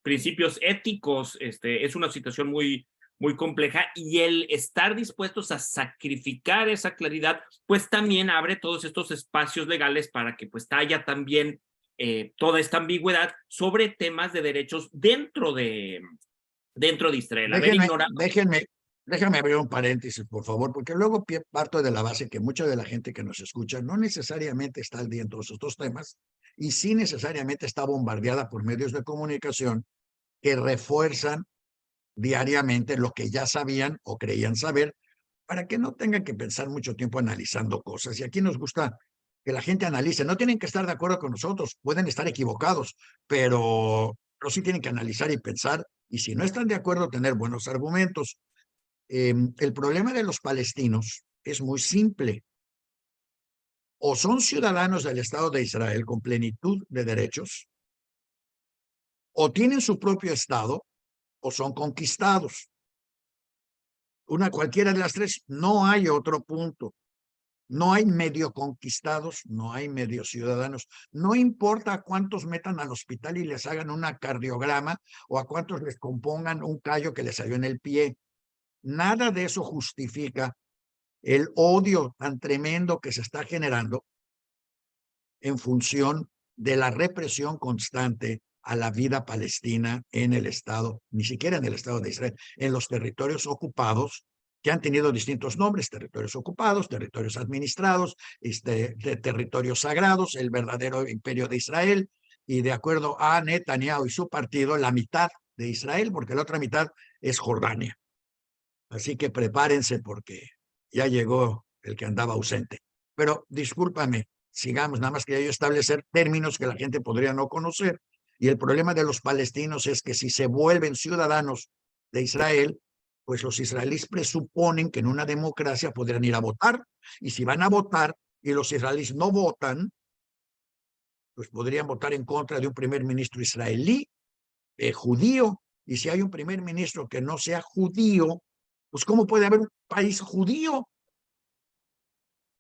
principios éticos, es una situación muy compleja, y el estar dispuestos a sacrificar esa claridad, pues también abre todos estos espacios legales para que pues haya también toda esta ambigüedad sobre temas de derechos dentro de Israel. Déjame abrir un paréntesis, por favor, porque luego parto de la base que mucha de la gente que nos escucha no necesariamente está al día en todos estos temas y sí necesariamente está bombardeada por medios de comunicación que refuerzan diariamente lo que ya sabían o creían saber para que no tengan que pensar mucho tiempo analizando cosas. Y aquí nos gusta que la gente analice. No tienen que estar de acuerdo con nosotros, pueden estar equivocados, pero sí tienen que analizar y pensar. Y si no están de acuerdo, tener buenos argumentos. El problema de los palestinos es muy simple. O son ciudadanos del Estado de Israel con plenitud de derechos, o tienen su propio Estado, o son conquistados. Cualquiera de las tres, no hay otro punto. No hay medio conquistados, no hay medio ciudadanos. No importa a cuántos metan al hospital y les hagan una cardiograma o a cuántos les compongan un callo que les salió en el pie. Nada de eso justifica el odio tan tremendo que se está generando en función de la represión constante a la vida palestina en el Estado, ni siquiera en el Estado de Israel, en los territorios ocupados, que han tenido distintos nombres: territorios ocupados, territorios administrados, de territorios sagrados, el verdadero imperio de Israel, y de acuerdo a Netanyahu y su partido, la mitad de Israel, porque la otra mitad es Jordania. Así que prepárense porque ya llegó el que andaba ausente. Pero discúlpame, sigamos, nada más quería yo establecer términos que la gente podría no conocer. Y el problema de los palestinos es que si se vuelven ciudadanos de Israel, pues los israelíes presuponen que en una democracia podrán ir a votar. Y si van a votar y los israelíes no votan, pues podrían votar en contra de un primer ministro israelí, judío. Y si hay un primer ministro que no sea judío, pues ¿cómo puede haber un país judío?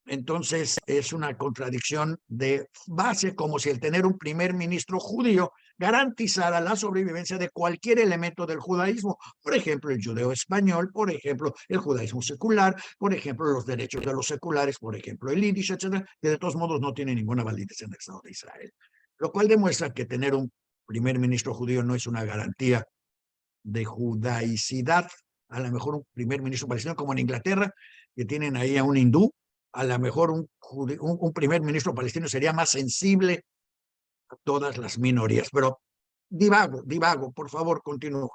Entonces es una contradicción de base, como si el tener un primer ministro judío garantizara la sobrevivencia de cualquier elemento del judaísmo. Por ejemplo, el judeo español, por ejemplo, el judaísmo secular, por ejemplo, los derechos de los seculares, por ejemplo, el yiddish, etcétera, que de todos modos no tiene ninguna validez en el Estado de Israel. Lo cual demuestra que tener un primer ministro judío no es una garantía de judaicidad. A lo mejor un primer ministro palestino, como en Inglaterra, que tienen ahí a un hindú, a lo mejor un primer ministro palestino sería más sensible a todas las minorías. Pero divago, por favor, continúo.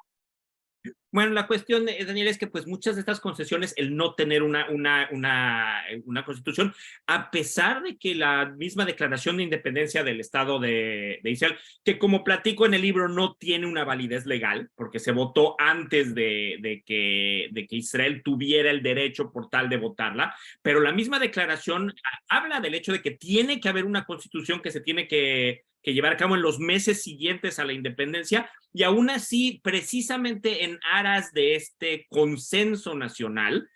Bueno, la cuestión, Daniel, es que pues muchas de estas concesiones, el no tener una constitución, a pesar de que la misma declaración de independencia del Estado de Israel, que como platico en el libro no tiene una validez legal, porque se votó antes de que Israel tuviera el derecho por tal de votarla, pero la misma declaración habla del hecho de que tiene que haber una constitución que se tiene que llevar a cabo en los meses siguientes a la independencia, y aún así, precisamente en aras de este consenso nacional,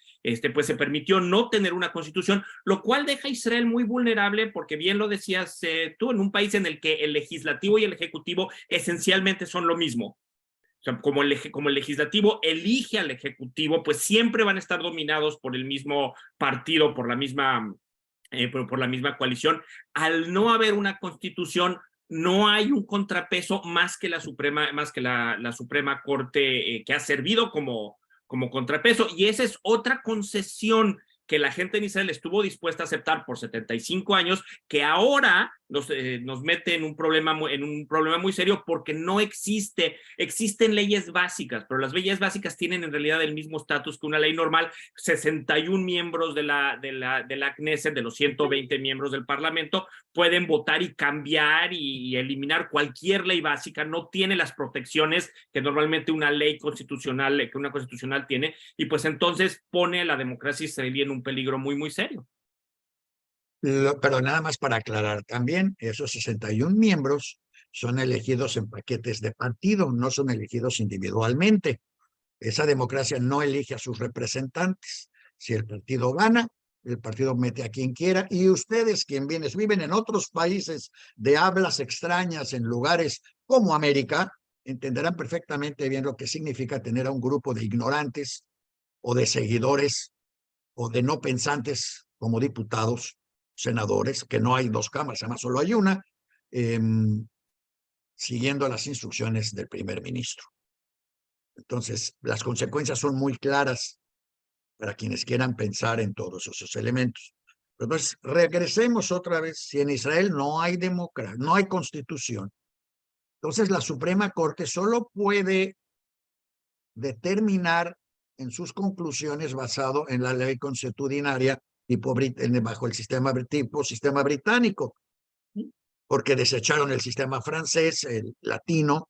pues se permitió no tener una constitución, lo cual deja a Israel muy vulnerable, porque bien lo decías tú, en un país en el que el legislativo y el ejecutivo esencialmente son lo mismo. O sea, como el legislativo elige al ejecutivo, pues siempre van a estar dominados por el mismo partido, por la misma coalición. Al no haber una constitución, no hay un contrapeso más que la Suprema Corte, que ha servido como contrapeso, y esa es otra concesión que la gente en Israel estuvo dispuesta a aceptar por 75 años, que ahora nos mete en un problema muy serio, porque no existen leyes básicas, pero las leyes básicas tienen en realidad el mismo estatus que una ley normal. 61 miembros de la Knesset, de los 120 miembros del Parlamento, pueden votar y cambiar y eliminar cualquier ley básica. No tiene las protecciones que normalmente una constitucional tiene, y pues entonces pone a la democracia israelí en un peligro muy, muy serio. Pero nada más para aclarar también, esos 61 miembros son elegidos en paquetes de partido, no son elegidos individualmente. Esa democracia no elige a sus representantes. Si el partido gana, el partido mete a quien quiera, y ustedes, quienes viven en otros países de hablas extrañas, en lugares como América, entenderán perfectamente bien lo que significa tener a un grupo de ignorantes o de seguidores o de no pensantes como diputados, senadores, que no hay dos cámaras, además solo hay una, siguiendo las instrucciones del primer ministro. Entonces, las consecuencias son muy claras para quienes quieran pensar en todos esos elementos. Entonces, regresemos otra vez. Si en Israel no hay democracia, no hay constitución, entonces la Suprema Corte solo puede determinar en sus conclusiones basado en la ley consuetudinaria bajo el sistema británico, porque desecharon el sistema francés, el latino,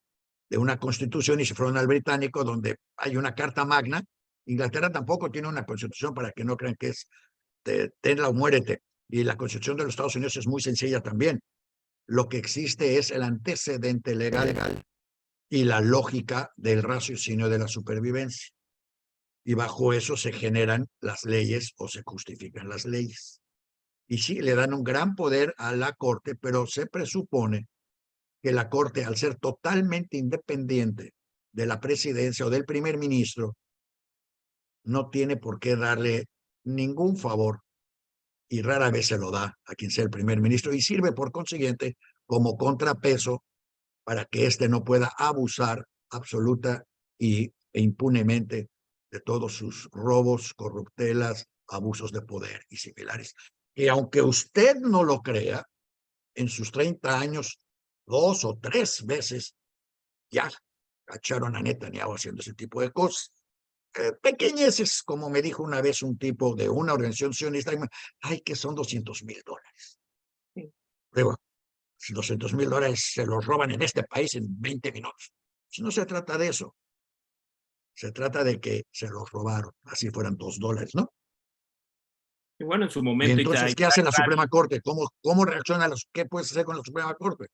de una constitución y se fueron al británico, donde hay una carta magna. Inglaterra tampoco tiene una constitución, para que no crean que es tenla o muérete. Y la constitución de los Estados Unidos es muy sencilla también. Lo que existe es el antecedente legal y la lógica del raciocinio de la supervivencia. Y bajo eso se generan las leyes o se justifican las leyes. Y sí, le dan un gran poder a la Corte, pero se presupone que la Corte, al ser totalmente independiente de la presidencia o del primer ministro, no tiene por qué darle ningún favor, y rara vez se lo da a quien sea el primer ministro, y sirve por consiguiente como contrapeso para que éste no pueda abusar absoluta e impunemente de todos sus robos, corruptelas, abusos de poder y similares. Y aunque usted no lo crea, en sus 30 años, 2 o 3 veces ya cacharon a Netanyahu haciendo ese tipo de cosas. Pequeñeces, como me dijo una vez un tipo de una organización sionista, ay, que son $200,000. Sí. Luego, si $200,000 se los roban en este país en 20 minutos. Si no se trata de eso, se trata de que se los robaron, así fueran $2, ¿no? Y bueno, en su Y momento. entonces, ¿qué hace la Suprema Corte? ¿Cómo reacciona? ¿Qué puedes hacer con la Suprema Corte?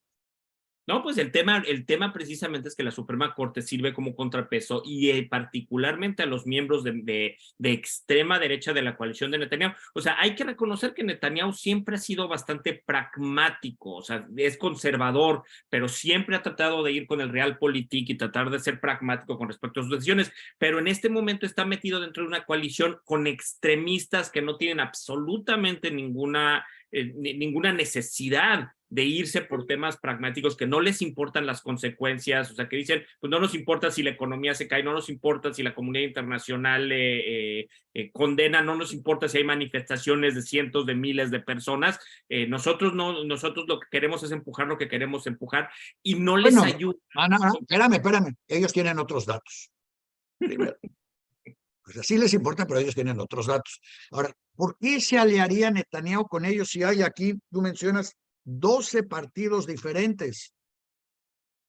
No, pues el tema precisamente es que la Suprema Corte sirve como contrapeso y particularmente a los miembros de extrema derecha de la coalición de Netanyahu. O sea, hay que reconocer que Netanyahu siempre ha sido bastante pragmático, o sea, es conservador, pero siempre ha tratado de ir con el realpolitik y tratar de ser pragmático con respecto a sus decisiones, pero en este momento está metido dentro de una coalición con extremistas que no tienen absolutamente ninguna necesidad de irse por temas pragmáticos, que no les importan las consecuencias, o sea, que dicen, pues no nos importa si la economía se cae, no nos importa si la comunidad internacional condena, no nos importa si hay manifestaciones de cientos de miles de personas, nosotros lo que queremos es empujar lo que queremos empujar y no les ayuda. No, espérame, ellos tienen otros datos. Primero. Pues así les importa, pero ellos tienen otros datos. Ahora, ¿por qué se aliaría Netanyahu con ellos si hay aquí, tú mencionas, 12 partidos diferentes?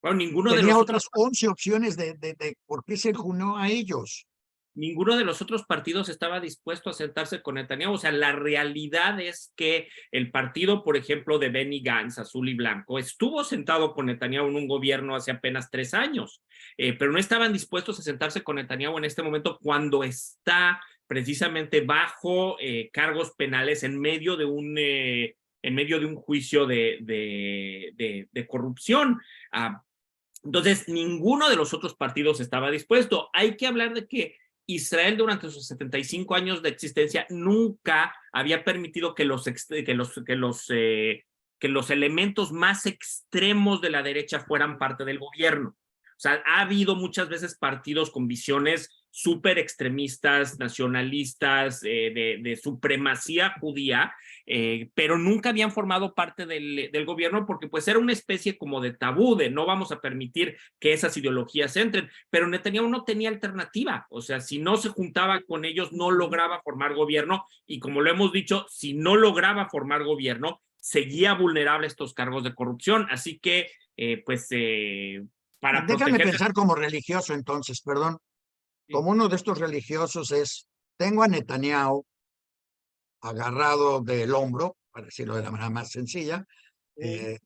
Bueno, tenía otras 11 opciones de por qué se unió a ellos. Ninguno de los otros partidos estaba dispuesto a sentarse con Netanyahu. O sea, la realidad es que el partido, por ejemplo, de Benny Gantz, azul y blanco, estuvo sentado con Netanyahu en un gobierno hace apenas 3 años, pero no estaban dispuestos a sentarse con Netanyahu en este momento cuando está precisamente bajo cargos penales en medio de un juicio de corrupción. Entonces, ninguno de los otros partidos estaba dispuesto. Hay que hablar de que Israel durante sus 75 años de existencia nunca había permitido que los elementos más extremos de la derecha fueran parte del gobierno. O sea, ha habido muchas veces partidos con visiones súper extremistas, nacionalistas, de supremacía judía, pero nunca habían formado parte del gobierno porque pues era una especie como de tabú, de no vamos a permitir que esas ideologías entren, pero Netanyahu no tenía alternativa, o sea, si no se juntaba con ellos no lograba formar gobierno y como lo hemos dicho, si no lograba formar gobierno, seguía vulnerable a estos cargos de corrupción, así que para déjame pensar como religioso entonces, perdón. Como uno de estos religiosos tengo a Netanyahu agarrado del hombro, para decirlo de la manera más sencilla,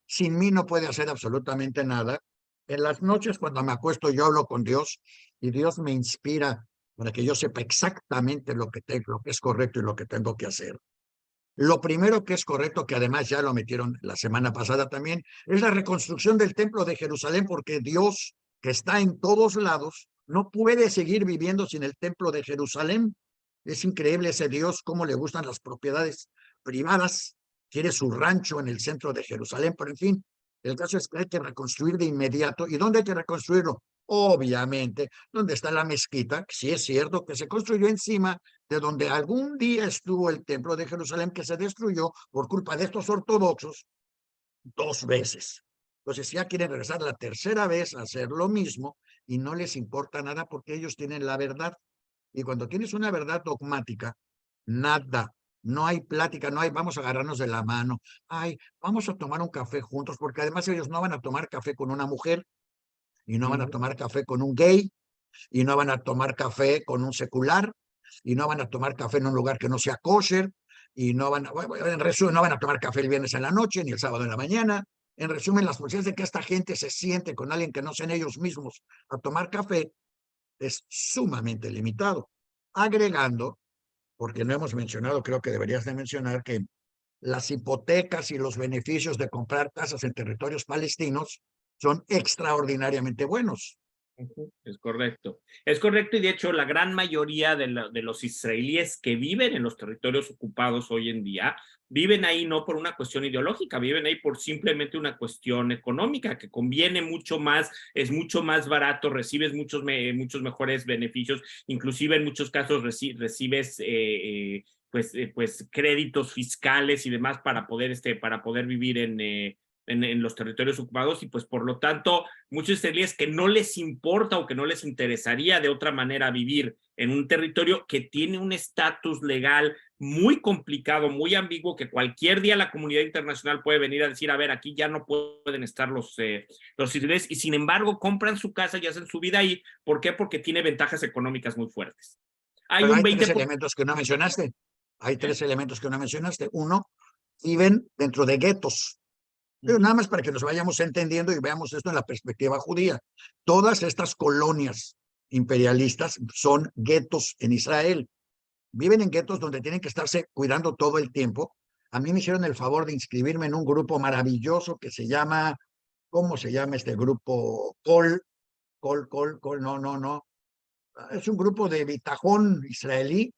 sin mí no puede hacer absolutamente nada. En las noches cuando me acuesto yo hablo con Dios y Dios me inspira para que yo sepa exactamente lo que es correcto y lo que tengo que hacer. Lo primero que es correcto, que además ya lo metieron la semana pasada también, es la reconstrucción del templo de Jerusalén, porque Dios, que está en todos lados, no puede seguir viviendo sin el templo de Jerusalén. Es increíble ese Dios, cómo le gustan las propiedades privadas, quiere su rancho en el centro de Jerusalén, pero en fin, el caso es que hay que reconstruir de inmediato. ¿Y dónde hay que reconstruirlo? obviamente, donde está la mezquita, sí es cierto que se construyó encima de donde algún día estuvo el templo de Jerusalén, que se destruyó por culpa de estos ortodoxos 2 veces. Entonces ya quieren regresar la tercera vez a hacer lo mismo y no les importa nada porque ellos tienen la verdad. Y cuando tienes una verdad dogmática, nada, no hay plática, no hay vamos a agarrarnos de la mano, ay, vamos a tomar un café juntos, porque además ellos no van a tomar café con una mujer, y no van a tomar café con un gay, y no van a tomar café con un secular, y no van a tomar café en un lugar que no sea kosher, y no van a, en resumen, no van a tomar café el viernes en la noche, ni el sábado en la mañana. En resumen, las posibilidades de que esta gente se siente con alguien que no sean ellos mismos a tomar café es sumamente limitado. Agregando, porque no hemos mencionado, creo que deberías de mencionar que las hipotecas y los beneficios de comprar casas en territorios palestinos son extraordinariamente buenos. Es correcto. Es correcto y de hecho la gran mayoría de los israelíes que viven en los territorios ocupados hoy en día viven ahí no por una cuestión ideológica, viven ahí por simplemente una cuestión económica que conviene mucho más, es mucho más barato, recibes muchos mejores beneficios, inclusive en muchos casos recibes pues créditos fiscales y demás para poder vivir en los territorios ocupados y pues por lo tanto muchos israelíes que no les importa o que no les interesaría de otra manera vivir en un territorio que tiene un estatus legal muy complicado, muy ambiguo, que cualquier día la comunidad internacional puede venir a decir, a ver, aquí ya no pueden estar los israelíes y sin embargo compran su casa y hacen su vida ahí. ¿Por qué? Porque tiene ventajas económicas muy fuertes. Pero hay 3 elementos que no mencionaste. Hay 3 elementos que no mencionaste. Uno, viven dentro de guetos. Pero nada más para que nos vayamos entendiendo y veamos esto en la perspectiva judía. Todas estas colonias imperialistas son guetos en Israel. Viven en guetos donde tienen que estarse cuidando todo el tiempo. A mí me hicieron el favor de inscribirme en un grupo maravilloso que se llama, ¿cómo se llama este grupo? Col, no. Es un grupo de bitajón israelí,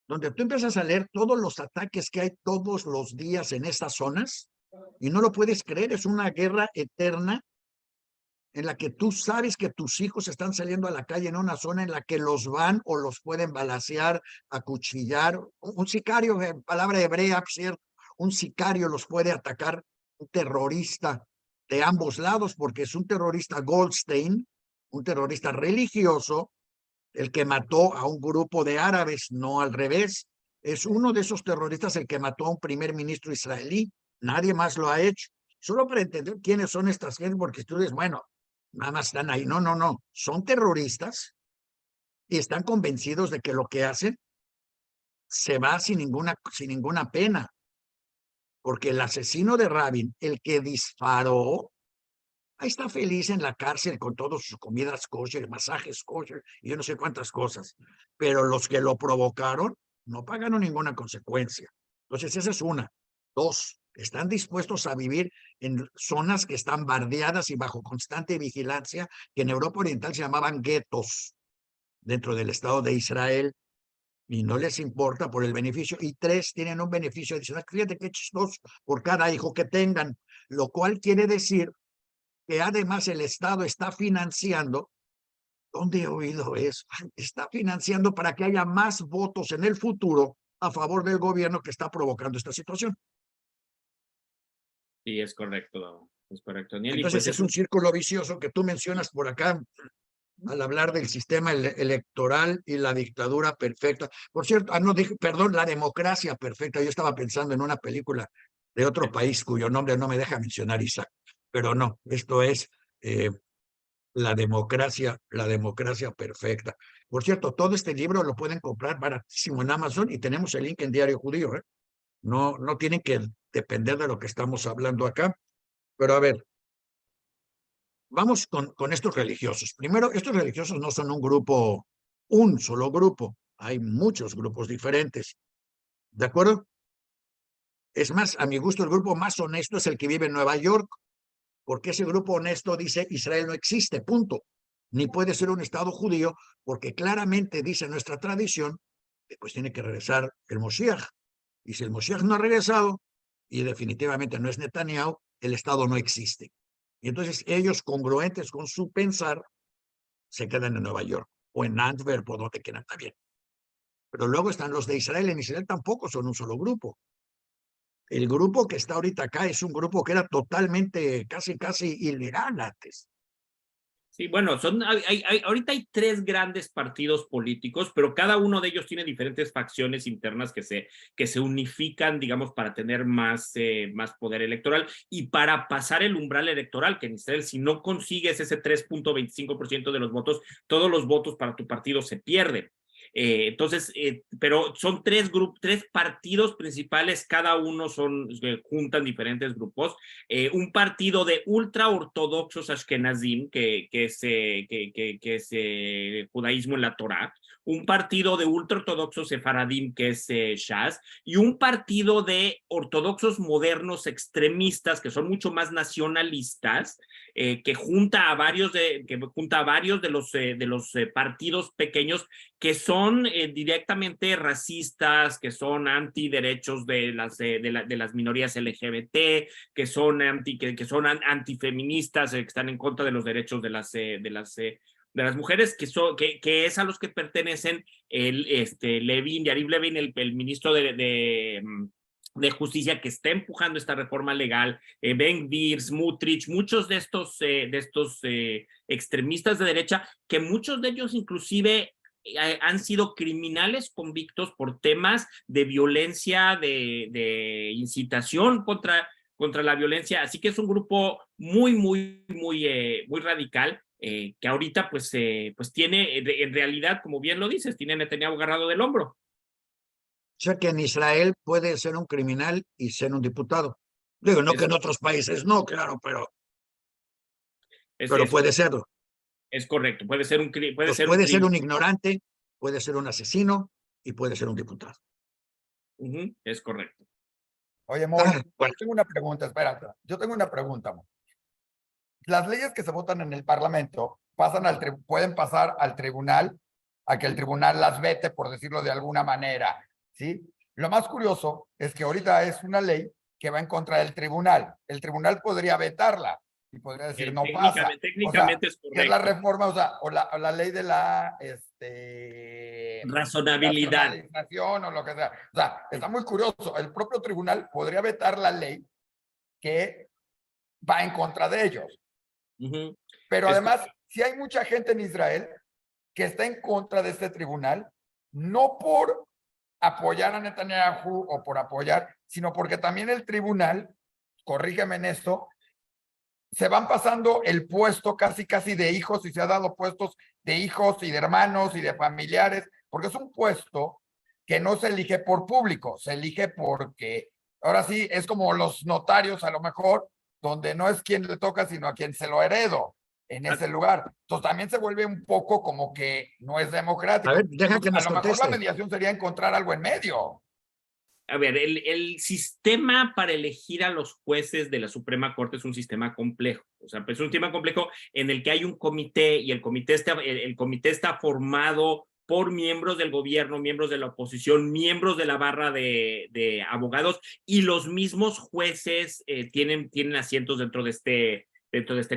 donde tú empiezas a leer todos los ataques que hay todos los días en estas zonas y no lo puedes creer, es una guerra eterna en la que tú sabes que tus hijos están saliendo a la calle en una zona en la que los van o los pueden balacear, acuchillar. Un sicario, palabra hebrea, ¿cierto? Un sicario los puede atacar, un terrorista de ambos lados, porque es un terrorista Goldstein, un terrorista religioso, el que mató a un grupo de árabes, no al revés. Es uno de esos terroristas el que mató a un primer ministro israelí. Nadie más lo ha hecho. Solo para entender quiénes son estas gentes, porque tú dices, bueno, nada más están ahí. No. Son terroristas y están convencidos de que lo que hacen se va sin ninguna pena. Porque el asesino de Rabin, el que disparó, ahí está feliz en la cárcel con todas sus comidas kosher, masajes kosher y yo no sé cuántas cosas. Pero los que lo provocaron no pagaron ninguna consecuencia. Entonces, esa es una. 2, están dispuestos a vivir en zonas que están bardeadas y bajo constante vigilancia, que en Europa Oriental se llamaban guetos dentro del Estado de Israel y no les importa por el beneficio. Y 3, tienen un beneficio adicional. Fíjate qué chistoso por cada hijo que tengan, lo cual quiere decir que además el Estado está financiando, ¿dónde he oído eso? Está financiando para que haya más votos en el futuro a favor del gobierno que está provocando esta situación. Sí, es correcto, Daniel. Entonces Y pues es un círculo vicioso que tú mencionas por acá al hablar del sistema electoral y la dictadura perfecta. Por cierto, no dije, perdón, la democracia perfecta. Yo estaba pensando en una película de otro país cuyo nombre no me deja mencionar, Isaac, pero no, esto es la democracia perfecta. Por cierto, todo este libro lo pueden comprar baratísimo en Amazon y tenemos el link en Diario Judío, ¿eh? No tienen que depender de lo que estamos hablando acá. Pero a ver, vamos con estos religiosos. Primero, estos religiosos no son un solo grupo. Hay muchos grupos diferentes. ¿De acuerdo? Es más, a mi gusto, el grupo más honesto es el que vive en Nueva York, porque ese grupo honesto dice Israel no existe, punto. Ni puede ser un Estado judío, porque claramente dice nuestra tradición que pues tiene que regresar el Moshiach. Y si el Moshiach no ha regresado, y definitivamente no es Netanyahu, el Estado no existe. Y entonces ellos, congruentes con su pensar, se quedan en Nueva York o en Antwerp o donde quieran también. Pero luego están los de Israel. En Israel tampoco son un solo grupo. El grupo que está ahorita acá es un grupo que era totalmente, casi ilegal antes. Sí, bueno, ahorita hay 3 grandes partidos políticos, pero cada uno de ellos tiene diferentes facciones internas que se unifican, digamos, para tener más poder electoral y para pasar el umbral electoral, que en Israel, si no consigues ese 3.25% de los votos, todos los votos para tu partido se pierden. Entonces, pero son 3 partidos principales, cada uno juntan diferentes grupos. Un partido de ultraortodoxos ashkenazim, que es judaísmo en la Torá, un partido de ultraortodoxos sefaradim, que es Shas, y un partido de ortodoxos modernos extremistas, que son mucho más nacionalistas, que junta a varios de los partidos pequeños que son directamente racistas, que son antiderechos de las minorías LGBT, que son antifeministas, que están en contra de los derechos de las mujeres, que es a los que pertenecen Levin, Yariv Levin, el ministro de Justicia, que está empujando esta reforma legal, Ben Gvir, Smotrich, muchos de estos extremistas de derecha, que muchos de ellos inclusive han sido criminales convictos por temas de violencia, de incitación contra la violencia, así que es un grupo muy radical, que ahorita pues tiene, en realidad, como bien lo dices, tiene Netanyahu agarrado del hombro. O sea que en Israel puede ser un criminal y ser un diputado. Digo, no que en otros países no, claro, pero puede serlo. Es correcto, puede ser un ignorante, puede ser un asesino y puede ser un diputado. Es correcto. Oye, Moy, yo tengo una pregunta, espérate. Yo tengo una pregunta, Moy. Las leyes que se votan en el Parlamento pueden pasar al tribunal, a que el tribunal las vete, por decirlo de alguna manera, ¿sí? Lo más curioso es que ahorita es una ley que va en contra del tribunal. El tribunal podría vetarla y podría decir no pasa. Técnicamente es correcto. Es la reforma, o la ley de la razonabilidad o lo que sea. O sea, está muy curioso. El propio tribunal podría vetar la ley que va en contra de ellos. Pero además, si hay mucha gente en Israel que está en contra de este tribunal, no por apoyar a Netanyahu o por apoyar, sino porque también el tribunal, corrígeme en esto, se van pasando el puesto casi de hijos, y se ha dado puestos de hijos y de hermanos y de familiares, porque es un puesto que no se elige por público, se elige porque, ahora sí, es como los notarios a lo mejor, donde no es quien le toca, sino a quien se lo heredo en ese lugar. Entonces también se vuelve un poco como que no es democrático. A ver, deja que nos a lo mejor conteste. la mediación sería encontrar algo en medio. A ver, el sistema para elegir a los jueces de la Suprema Corte es un sistema complejo. O sea, es un sistema complejo en el que hay un comité, y el comité está formado por miembros del gobierno, miembros de la oposición, miembros de la barra de abogados, y los mismos jueces tienen asientos dentro de este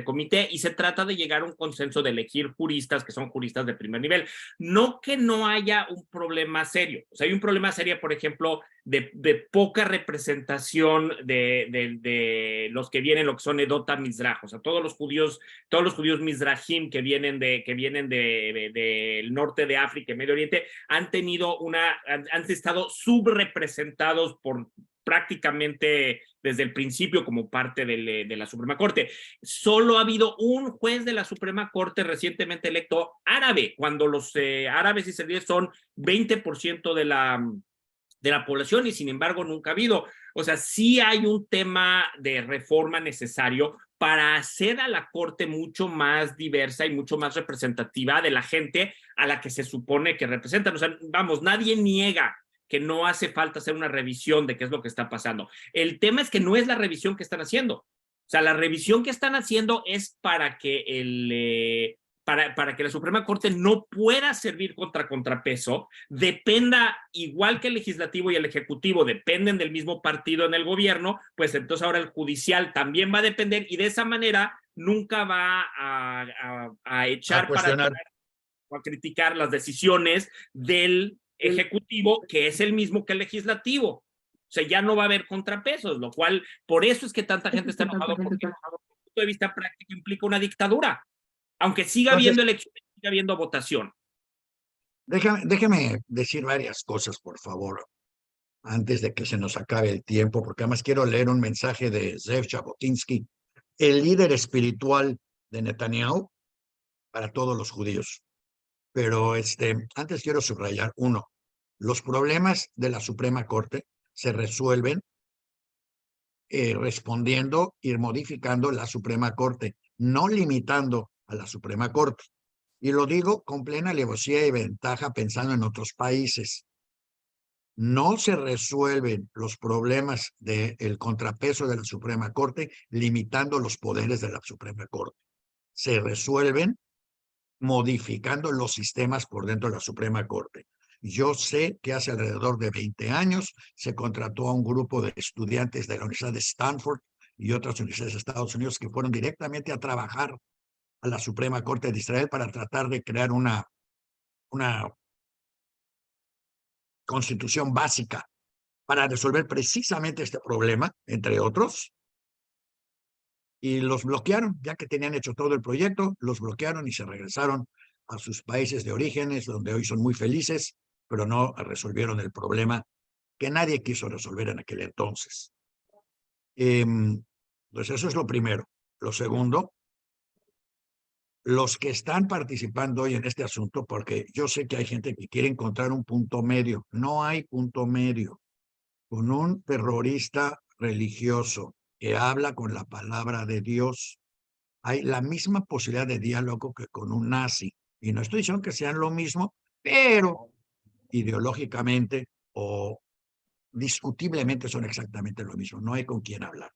comité, y se trata de llegar a un consenso de elegir juristas que son juristas de primer nivel. No que no haya un problema serio. O sea, hay un problema serio, por ejemplo, de poca representación de los que vienen, lo que son Edota Mizrach, o sea, todos los judíos Mizrahim que vienen del norte de África y Medio Oriente han estado subrepresentados por prácticamente desde el principio como parte de la Suprema Corte. Solo ha habido un juez de la Suprema Corte recientemente electo árabe, cuando los árabes israelíes son 20% de la población, y sin embargo nunca ha habido. O sea, sí hay un tema de reforma necesario para hacer a la Corte mucho más diversa y mucho más representativa de la gente a la que se supone que representan. O sea, vamos, nadie niega que no hace falta hacer una revisión de qué es lo que está pasando. El tema es que no es la revisión que están haciendo. O sea, la revisión que están haciendo es para que para que la Suprema Corte no pueda servir contrapeso, dependa, igual que el legislativo y el ejecutivo dependen del mismo partido en el gobierno, pues entonces ahora el judicial también va a depender, y de esa manera nunca va a echar para atrás o a criticar las decisiones del Ejecutivo, que es el mismo que el Legislativo. O sea, ya no va a haber contrapesos, lo cual, por eso es que tanta gente está enojada, porque desde el punto de vista práctico implica una dictadura. Aunque siga habiendo elecciones, siga habiendo votación. Déjeme decir varias cosas, por favor, antes de que se nos acabe el tiempo, porque además quiero leer un mensaje de Zev Jabotinsky, el líder espiritual de Netanyahu, para todos los judíos. Pero antes quiero subrayar, uno, los problemas de la Suprema Corte se resuelven respondiendo y modificando la Suprema Corte, no limitando a la Suprema Corte. Y lo digo con plena alevosía y ventaja pensando en otros países. No se resuelven los problemas del contrapeso de la Suprema Corte limitando los poderes de la Suprema Corte. Se resuelven modificando los sistemas por dentro de la Suprema Corte. Yo sé que hace alrededor de 20 años se contrató a un grupo de estudiantes de la Universidad de Stanford y otras universidades de Estados Unidos que fueron directamente a trabajar a la Suprema Corte de Israel para tratar de crear una constitución básica para resolver precisamente este problema, entre otros, y los bloquearon, ya que tenían hecho todo el proyecto, los bloquearon y se regresaron a sus países de orígenes, donde hoy son muy felices, pero no resolvieron el problema que nadie quiso resolver en aquel entonces. Pues eso es lo primero. Lo segundo, los que están participando hoy en este asunto, porque yo sé que hay gente que quiere encontrar un punto medio, no hay punto medio. Con un terrorista religioso que habla con la palabra de Dios, hay la misma posibilidad de diálogo que con un nazi. Y no estoy diciendo que sean lo mismo, pero ideológicamente o discutiblemente son exactamente lo mismo. No hay con quién hablar.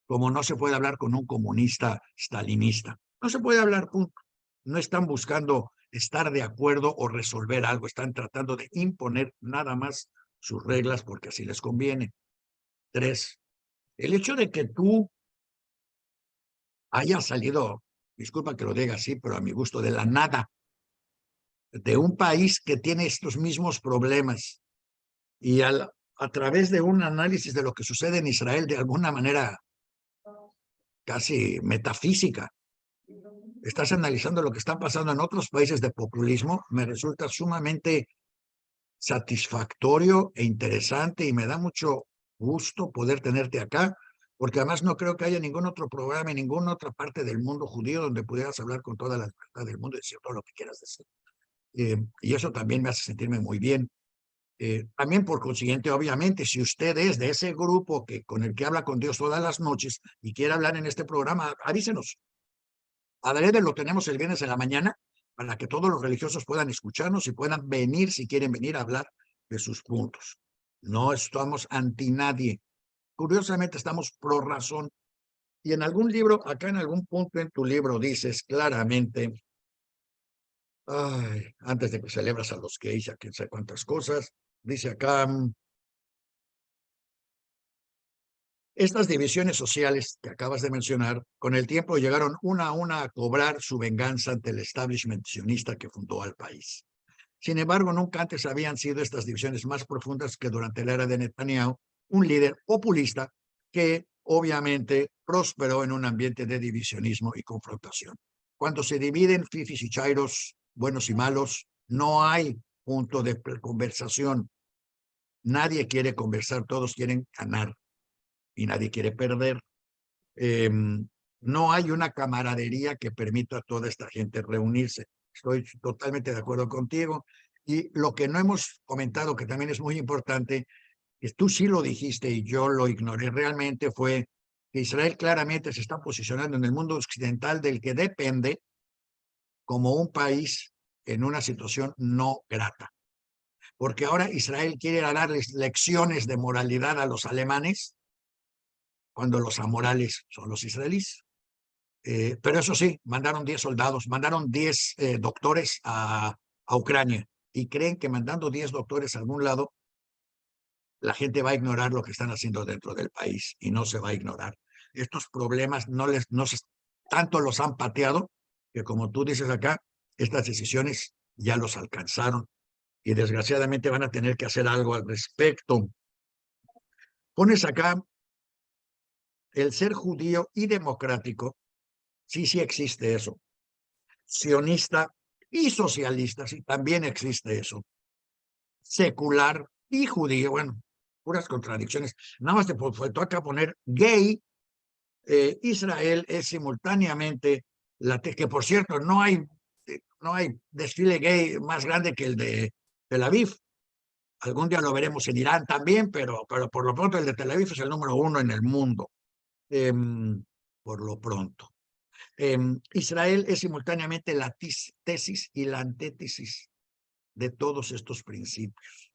Como no se puede hablar con un comunista stalinista. No se puede hablar, punto. No están buscando estar de acuerdo o resolver algo. Están tratando de imponer nada más sus reglas porque así les conviene. 3, el hecho de que tú hayas salido, disculpa que lo diga así, pero a mi gusto, de la nada, de un país que tiene estos mismos problemas y a través de un análisis de lo que sucede en Israel de alguna manera casi metafísica, estás analizando lo que está pasando en otros países de populismo, me resulta sumamente satisfactorio e interesante y me da mucho gusto poder tenerte acá, porque además no creo que haya ningún otro programa en ninguna otra parte del mundo judío donde pudieras hablar con toda la libertad del mundo y decir todo lo que quieras decir. Y eso también me hace sentirme muy bien. También por consiguiente, obviamente, si usted es de ese grupo con el que habla con Dios todas las noches y quiere hablar en este programa, avísenos. Adrede lo tenemos el viernes en la mañana para que todos los religiosos puedan escucharnos y puedan venir si quieren venir a hablar de sus puntos. No estamos anti nadie. Curiosamente estamos pro razón. Y en algún libro, acá en algún punto en tu libro dices claramente, antes de que celebras a los gays, a quién sabe cuántas cosas, dice acá, estas divisiones sociales que acabas de mencionar, con el tiempo llegaron una a una a cobrar su venganza ante el establishment sionista que fundó al país. Sin embargo, nunca antes habían sido estas divisiones más profundas que durante la era de Netanyahu, un líder populista que obviamente prosperó en un ambiente de divisionismo y confrontación. Cuando se dividen fifis y chairos, buenos y malos, no hay punto de conversación. Nadie quiere conversar, todos quieren ganar y nadie quiere perder. No hay una camaradería que permita a toda esta gente reunirse. Estoy totalmente de acuerdo contigo. Y lo que no hemos comentado, que también es muy importante, que tú sí lo dijiste y yo lo ignoré realmente, fue que Israel claramente se está posicionando en el mundo occidental del que depende como un país en una situación no grata. Porque ahora Israel quiere darles lecciones de moralidad a los alemanes, cuando los amorales son los israelíes. Pero eso sí, mandaron 10 soldados, mandaron 10 doctores a Ucrania y creen que mandando 10 doctores a algún lado, la gente va a ignorar lo que están haciendo dentro del país y no se va a ignorar. Estos problemas no se tanto los han pateado que, como tú dices acá, estas decisiones ya los alcanzaron y desgraciadamente van a tener que hacer algo al respecto. Pones acá el ser judío y democrático. Sí, sí existe eso. Sionista y socialista, sí, también existe eso. Secular y judío, bueno, puras contradicciones. Nada más te faltó acá poner gay. Israel es simultáneamente, que por cierto, no hay desfile gay más grande que el de Tel Aviv. Algún día lo veremos en Irán también, pero por lo pronto el de Tel Aviv es el número 1 en el mundo. Por lo pronto. Israel es simultáneamente la tesis y la antítesis de todos estos principios.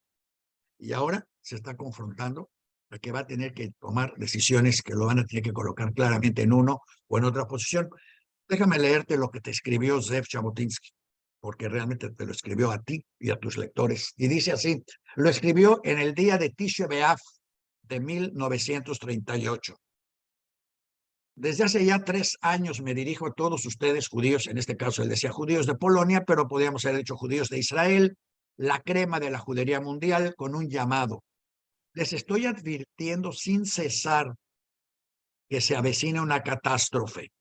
Y ahora se está confrontando a que va a tener que tomar decisiones que lo van a tener que colocar claramente en uno o en otra posición. Déjame leerte lo que te escribió Zev Jabotinsky, porque realmente te lo escribió a ti y a tus lectores. Y dice así, lo escribió en el día de Tisha B'Av de 1938. Desde hace ya 3 años me dirijo a todos ustedes, judíos, en este caso él decía judíos de Polonia, pero podríamos haber dicho judíos de Israel, la crema de la judería mundial, con un llamado. Les estoy advirtiendo sin cesar que se avecina una catástrofe.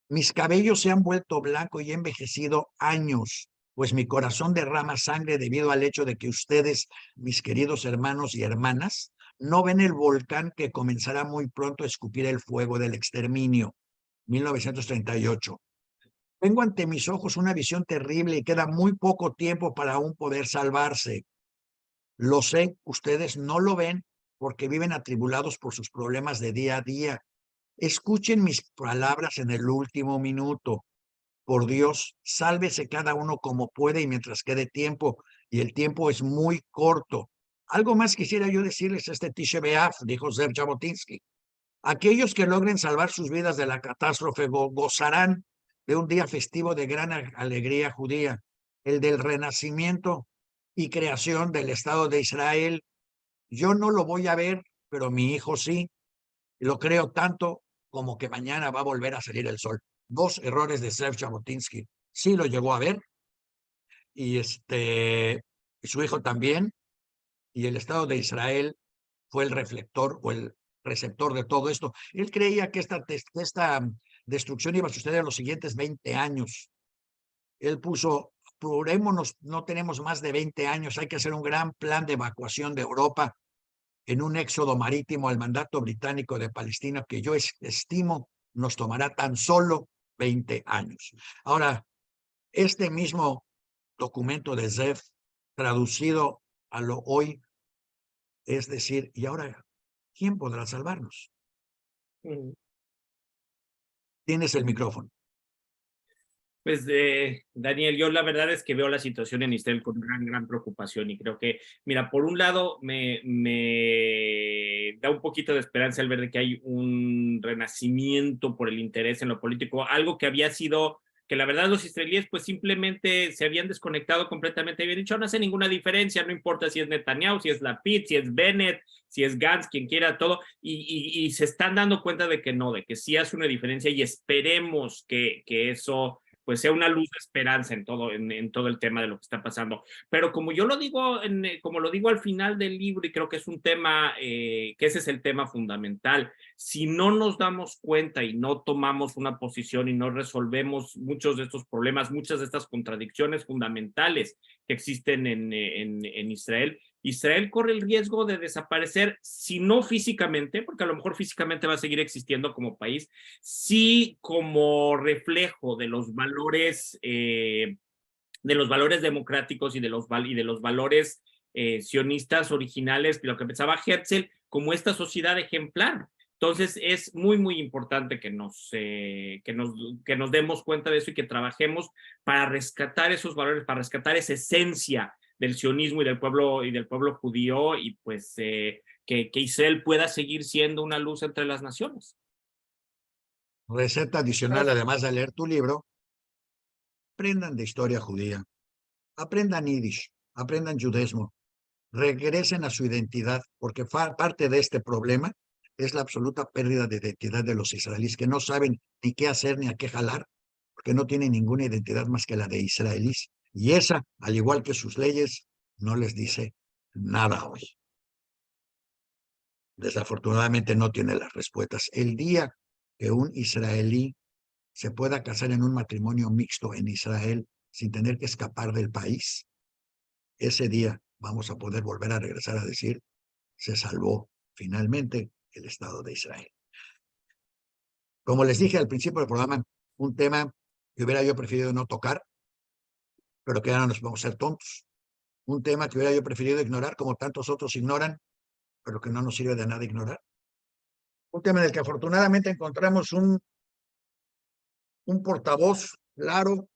Mis cabellos se han vuelto blanco y he envejecido años, pues mi corazón derrama sangre debido al hecho de que ustedes, mis queridos hermanos y hermanas, no ven el volcán que comenzará muy pronto a escupir el fuego del exterminio. 1938. Tengo ante mis ojos una visión terrible y queda muy poco tiempo para aún poder salvarse. Lo sé, ustedes no lo ven porque viven atribulados por sus problemas de día a día. Escuchen mis palabras en el último minuto. Por Dios, sálvese cada uno como puede y mientras quede tiempo, y el tiempo es muy corto. Algo más quisiera yo decirles este Tisha B'Av, dijo Zev Jabotinsky. Aquellos que logren salvar sus vidas de la catástrofe gozarán de un día festivo de gran alegría judía, el del renacimiento y creación del Estado de Israel. Yo no lo voy a ver, pero mi hijo sí. Lo creo tanto como que mañana va a volver a salir el sol. 2 errores de Zev Jabotinsky. Sí lo llegó a ver, y su hijo también, y el Estado de Israel fue el reflector o el receptor de todo esto. Él creía que esta destrucción iba a suceder en los siguientes 20 años. Él puso, apurémonos, no tenemos más de 20 años, hay que hacer un gran plan de evacuación de Europa en un éxodo marítimo al mandato británico de Palestina, que yo estimo nos tomará tan solo 20 años. Ahora, este mismo documento de Zev, traducido a lo hoy, es decir, ¿y ahora quién podrá salvarnos? Tienes el micrófono. Pues Daniel, yo la verdad es que veo la situación en Israel con gran preocupación y creo que, mira, por un lado me da un poquito de esperanza el ver de que hay un renacimiento por el interés en lo político, algo que había sido, que la verdad los israelíes pues simplemente se habían desconectado completamente, habían dicho no hace ninguna diferencia, no importa si es Netanyahu, si es Lapid, si es Bennett, si es Gantz, quien quiera, todo, y se están dando cuenta de que no, de que sí hace una diferencia y esperemos que eso pues sea una luz de esperanza en todo el tema de lo que está pasando. Pero como yo lo digo, como lo digo al final del libro, y creo que es un tema, que ese es el tema fundamental, si no nos damos cuenta y no tomamos una posición y no resolvemos muchos de estos problemas, muchas de estas contradicciones fundamentales que existen en Israel, Israel corre el riesgo de desaparecer, si no físicamente, porque a lo mejor físicamente va a seguir existiendo como país, sí como reflejo de los valores democráticos y de los valores sionistas originales, lo que pensaba Herzl, como esta sociedad ejemplar. Entonces es muy importante que nos demos cuenta de eso y que trabajemos para rescatar esos valores, para rescatar esa esencia del sionismo y del pueblo judío, y pues que Israel pueda seguir siendo una luz entre las naciones. Receta adicional, además de leer tu libro, aprendan de historia judía, aprendan yiddish, aprendan judaísmo, regresen a su identidad, porque parte de este problema es la absoluta pérdida de identidad de los israelíes, que no saben ni qué hacer ni a qué jalar, porque no tienen ninguna identidad más que la de israelíes. Y esa, al igual que sus leyes, no les dice nada hoy. Desafortunadamente no tiene las respuestas. El día que un israelí se pueda casar en un matrimonio mixto en Israel sin tener que escapar del país, ese día vamos a poder volver a regresar a decir, se salvó finalmente el Estado de Israel. Como les dije al principio del programa, un tema que hubiera yo preferido no tocar, pero que ahora nos vamos a ser tontos. Un tema que hubiera yo preferido ignorar, como tantos otros ignoran, pero que no nos sirve de nada ignorar. Un tema en el que afortunadamente encontramos un portavoz claro.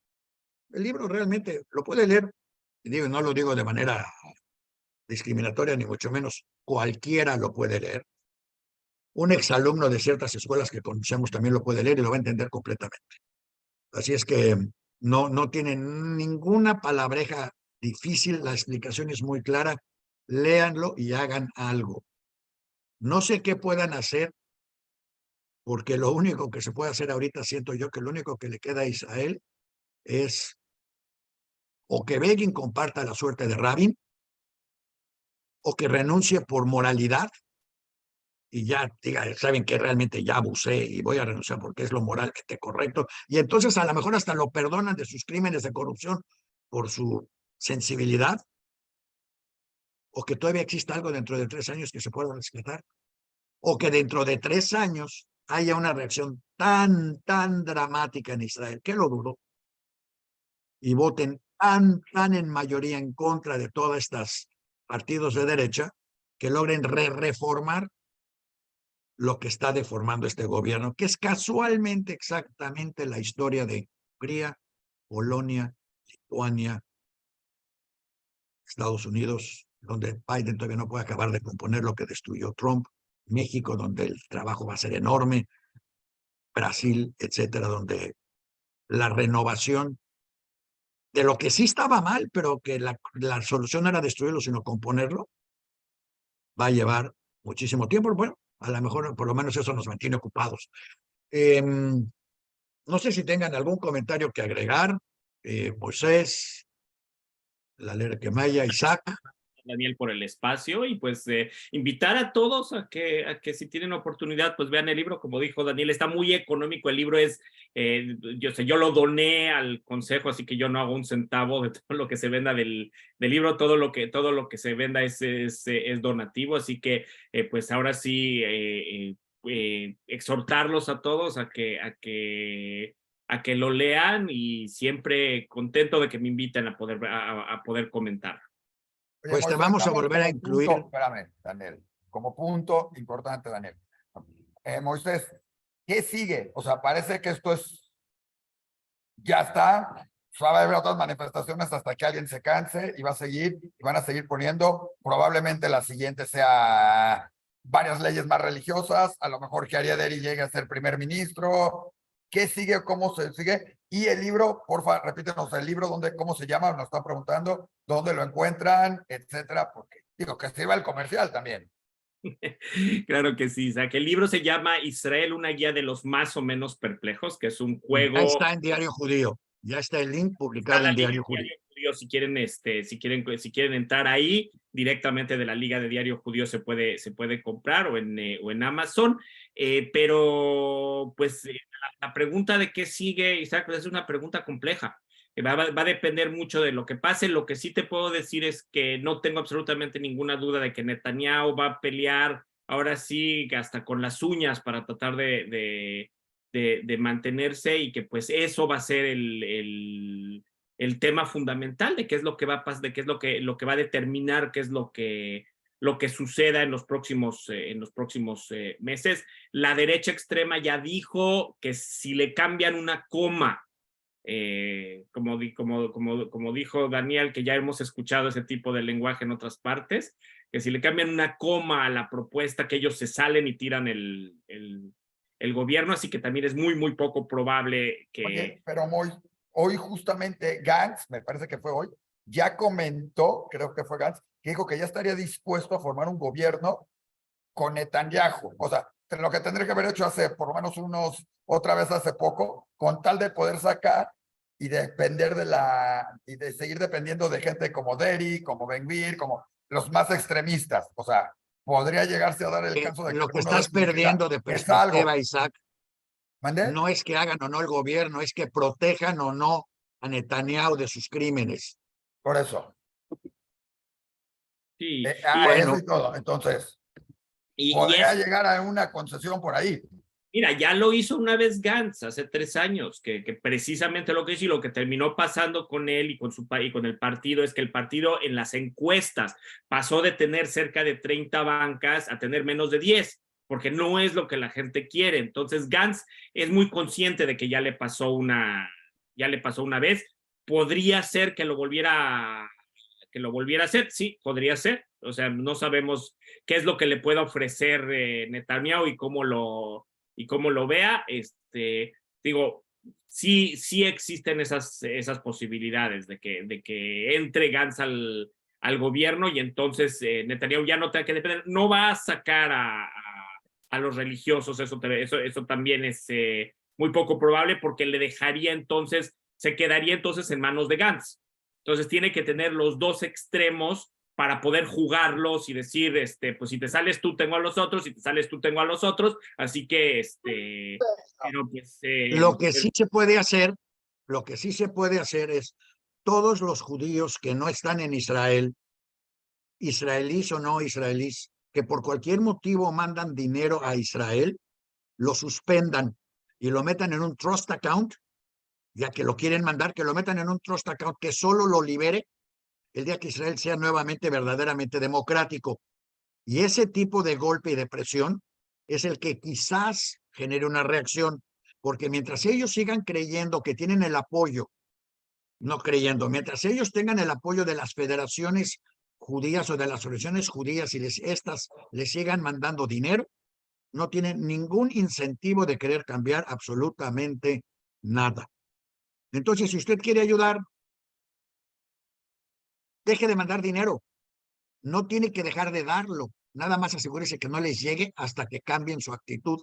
El libro realmente lo puede leer, y digo, no lo digo de manera discriminatoria, ni mucho menos, cualquiera lo puede leer. Un exalumno de ciertas escuelas que conocemos también lo puede leer y lo va a entender completamente. Así es que no tienen ninguna palabreja difícil, la explicación es muy clara. Léanlo y hagan algo. No sé qué puedan hacer, porque lo único que se puede hacer ahorita, siento yo que lo único que le queda a Israel es o que Begin comparta la suerte de Rabin, o que renuncie por moralidad y ya diga, saben que realmente ya abusé y voy a renunciar porque es lo moralmente correcto. Y entonces a lo mejor hasta lo perdonan de sus crímenes de corrupción por su sensibilidad, o que todavía exista algo dentro de 3 años que se pueda rescatar, o que dentro de 3 años haya una reacción tan dramática en Israel, que lo dudo, y voten tan en mayoría en contra de todos estos partidos de derecha, que logren reformar lo que está deformando este gobierno, que es casualmente exactamente la historia de Hungría, Polonia, Lituania, Estados Unidos, donde Biden todavía no puede acabar de componer lo que destruyó Trump, México, donde el trabajo va a ser enorme, Brasil, etcétera, donde la renovación de lo que sí estaba mal, pero que la solución no era destruirlo, sino componerlo, va a llevar muchísimo tiempo. Bueno, a lo mejor por lo menos eso nos mantiene ocupados. No sé si tengan algún comentario que agregar. Moisés, Laler Quemaya, Isaac. Daniel, por el espacio y pues invitar a todos a que si tienen oportunidad pues vean el libro. Como dijo Daniel, está muy económico, el libro es, yo lo doné al consejo, así que yo no hago un centavo de todo lo que se venda del libro, todo lo que se venda es donativo, así que pues ahora sí exhortarlos a todos a que lo lean, y siempre contento de que me inviten a poder comentar. Oye, Pues te Moisés, vamos a estamos volver a como incluir. punto, espérame, Daniel, como punto importante, Daniel. Moisés, ¿qué sigue? O sea, parece que esto ya está. Va a haber otras manifestaciones hasta que alguien se canse y va a seguir, y van a seguir poniendo. Probablemente la siguiente sea varias leyes más religiosas. A lo mejor que Ariadne llegue a ser primer ministro. ¿Qué sigue? ¿Cómo se sigue? Y el libro, porfa, repítenos el libro, ¿cómo se llama? Nos están preguntando dónde lo encuentran, etcétera, porque digo que sirva el comercial también. Claro que sí, Isaac. El libro se llama Israel, una guía de los más o menos perplejos, que es un Ya juego. está en Diario Judío. Ya está el link publicado en Diario Judío. Si quieren entrar ahí directamente de la Liga de Diario Judío se puede comprar o en Amazon. Pero pues la pregunta de qué sigue, Isaac, pues es una pregunta compleja. Va a depender mucho de lo que pase. Lo que sí te puedo decir es que no tengo absolutamente ninguna duda de que Netanyahu va a pelear ahora sí hasta con las uñas para tratar de mantenerse, y que pues eso va a ser el tema fundamental de qué es lo que va a pasar, de qué es lo que va a determinar qué es lo que suceda en los próximos meses. La derecha extrema ya dijo que si le cambian una coma, como dijo Daniel, que ya hemos escuchado ese tipo de lenguaje en otras partes, que si le cambian una coma a la propuesta, que ellos se salen y tiran el gobierno, así que también es muy poco probable que... Oye, pero hoy justamente Gantz, me parece que fue hoy, ya comentó, creo que fue Gantz, que dijo que ya estaría dispuesto a formar un gobierno con Netanyahu. O sea, lo que tendría que haber hecho hace por lo menos otra vez hace poco, con tal de poder sacar y depender y de seguir dependiendo de gente como Deri, como Ben-Gvir, como los más extremistas. O sea, podría llegarse a dar el caso de que Lo que uno de estás estos dijera, perdiendo de es algo. perspectiva, Isaac, ¿Mandé? no es que hagan o no el gobierno, es que protejan o no a Netanyahu de sus crímenes. Por eso. Sí, Eso y todo. Entonces, podría es, llegar a una concesión por ahí. mira, ya lo hizo una vez Gantz hace 3 años, que precisamente lo que hizo y lo que terminó pasando con él y con el partido es que el partido en las encuestas pasó de tener cerca de 30 bancas a tener menos de 10, porque no es lo que la gente quiere. Entonces Gantz es muy consciente de que ya le pasó una vez. Podría ser que lo volviera a hacer, sí, podría ser. O sea, no sabemos qué es lo que le pueda ofrecer Netanyahu y cómo lo vea. Digo, sí existen esas posibilidades de que entre Gantz al gobierno y entonces Netanyahu ya no tenga que depender, no va a sacar a los religiosos, eso también es muy poco probable porque se quedaría entonces en manos de Gantz. Entonces tiene que tener los dos extremos para poder jugarlos y decir, pues si te sales tú, tengo a los otros, si te sales tú, tengo a los otros, así que, pero pues... Lo que sí se puede hacer es todos los judíos que no están en Israel, israelíes o no israelíes, que por cualquier motivo mandan dinero a Israel, lo suspendan y lo metan en un trust account, ya que lo quieren mandar, que lo metan en un trust account que solo lo libere el día que Israel sea nuevamente verdaderamente democrático. Y ese tipo de golpe y de presión es el que quizás genere una reacción, porque mientras ellos sigan creyendo que tienen el apoyo, mientras ellos tengan el apoyo de las federaciones judías o de las organizaciones judías y estas les sigan mandando dinero, no tienen ningún incentivo de querer cambiar absolutamente nada. Entonces, si usted quiere ayudar, deje de mandar dinero. No tiene que dejar de darlo. Nada más asegúrese que no les llegue hasta que cambien su actitud.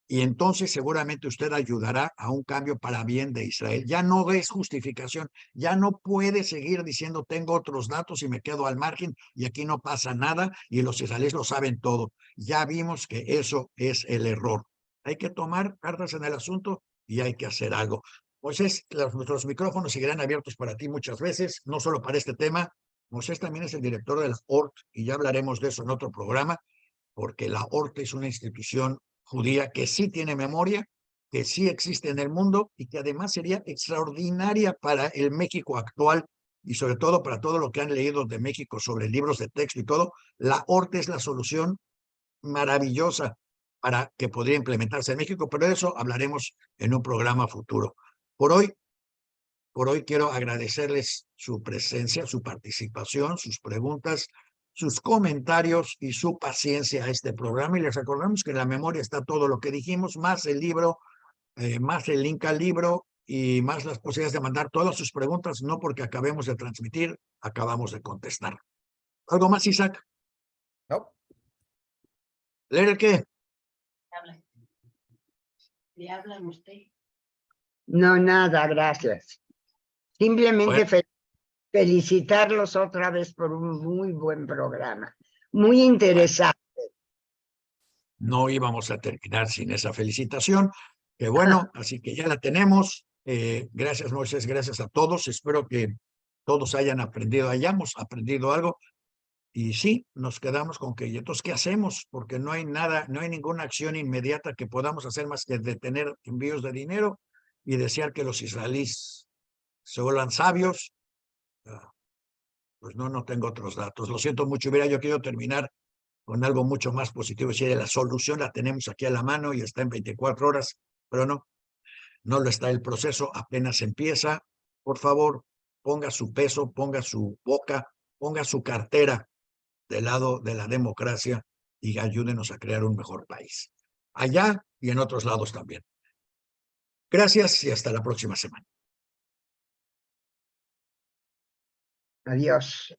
Y entonces seguramente usted ayudará a un cambio para bien de Israel. Ya no es justificación. Ya no puede seguir diciendo tengo otros datos y me quedo al margen y aquí no pasa nada y los israelíes lo saben todo. Ya vimos que eso es el error. Hay que tomar cartas en el asunto y hay que hacer algo. Moisés, nuestros micrófonos seguirán abiertos para ti muchas veces, no solo para este tema. Moisés también es el director de la ORT y ya hablaremos de eso en otro programa, porque la ORT es una institución judía que sí tiene memoria, que sí existe en el mundo y que además sería extraordinaria para el México actual y sobre todo para todo lo que han leído de México sobre libros de texto y todo. La ORT es la solución maravillosa para que podría implementarse en México, pero de eso hablaremos en un programa futuro. Por hoy quiero agradecerles su presencia, su participación, sus preguntas, sus comentarios y su paciencia a este programa. Y les recordamos que en la memoria está todo lo que dijimos, más el libro, más el link al libro y más las posibilidades de mandar todas sus preguntas, no porque acabemos de transmitir, acabamos de contestar. ¿Algo más, Isaac? ¿No? ¿Leer qué? ¿Le hablan usted? No, nada, gracias. Simplemente felicitarlos otra vez por un muy buen programa, muy interesante. No íbamos a terminar sin esa felicitación, que bueno, así que ya la tenemos. Gracias, Moisés, gracias a todos. Espero que todos hayamos aprendido algo. Y sí, nos quedamos con que, entonces, ¿qué hacemos? Porque no hay ninguna acción inmediata que podamos hacer más que detener envíos de dinero y desear que los israelíes se vuelvan sabios. Pues no tengo otros datos. Lo siento mucho. Yo quiero terminar con algo mucho más positivo. Es decir, la solución la tenemos aquí a la mano y está en 24 horas, pero no lo está. El proceso apenas empieza. Por favor, ponga su peso, ponga su boca, ponga su cartera del lado de la democracia y ayúdenos a crear un mejor país. Allá y en otros lados también. Gracias y hasta la próxima semana. Adiós.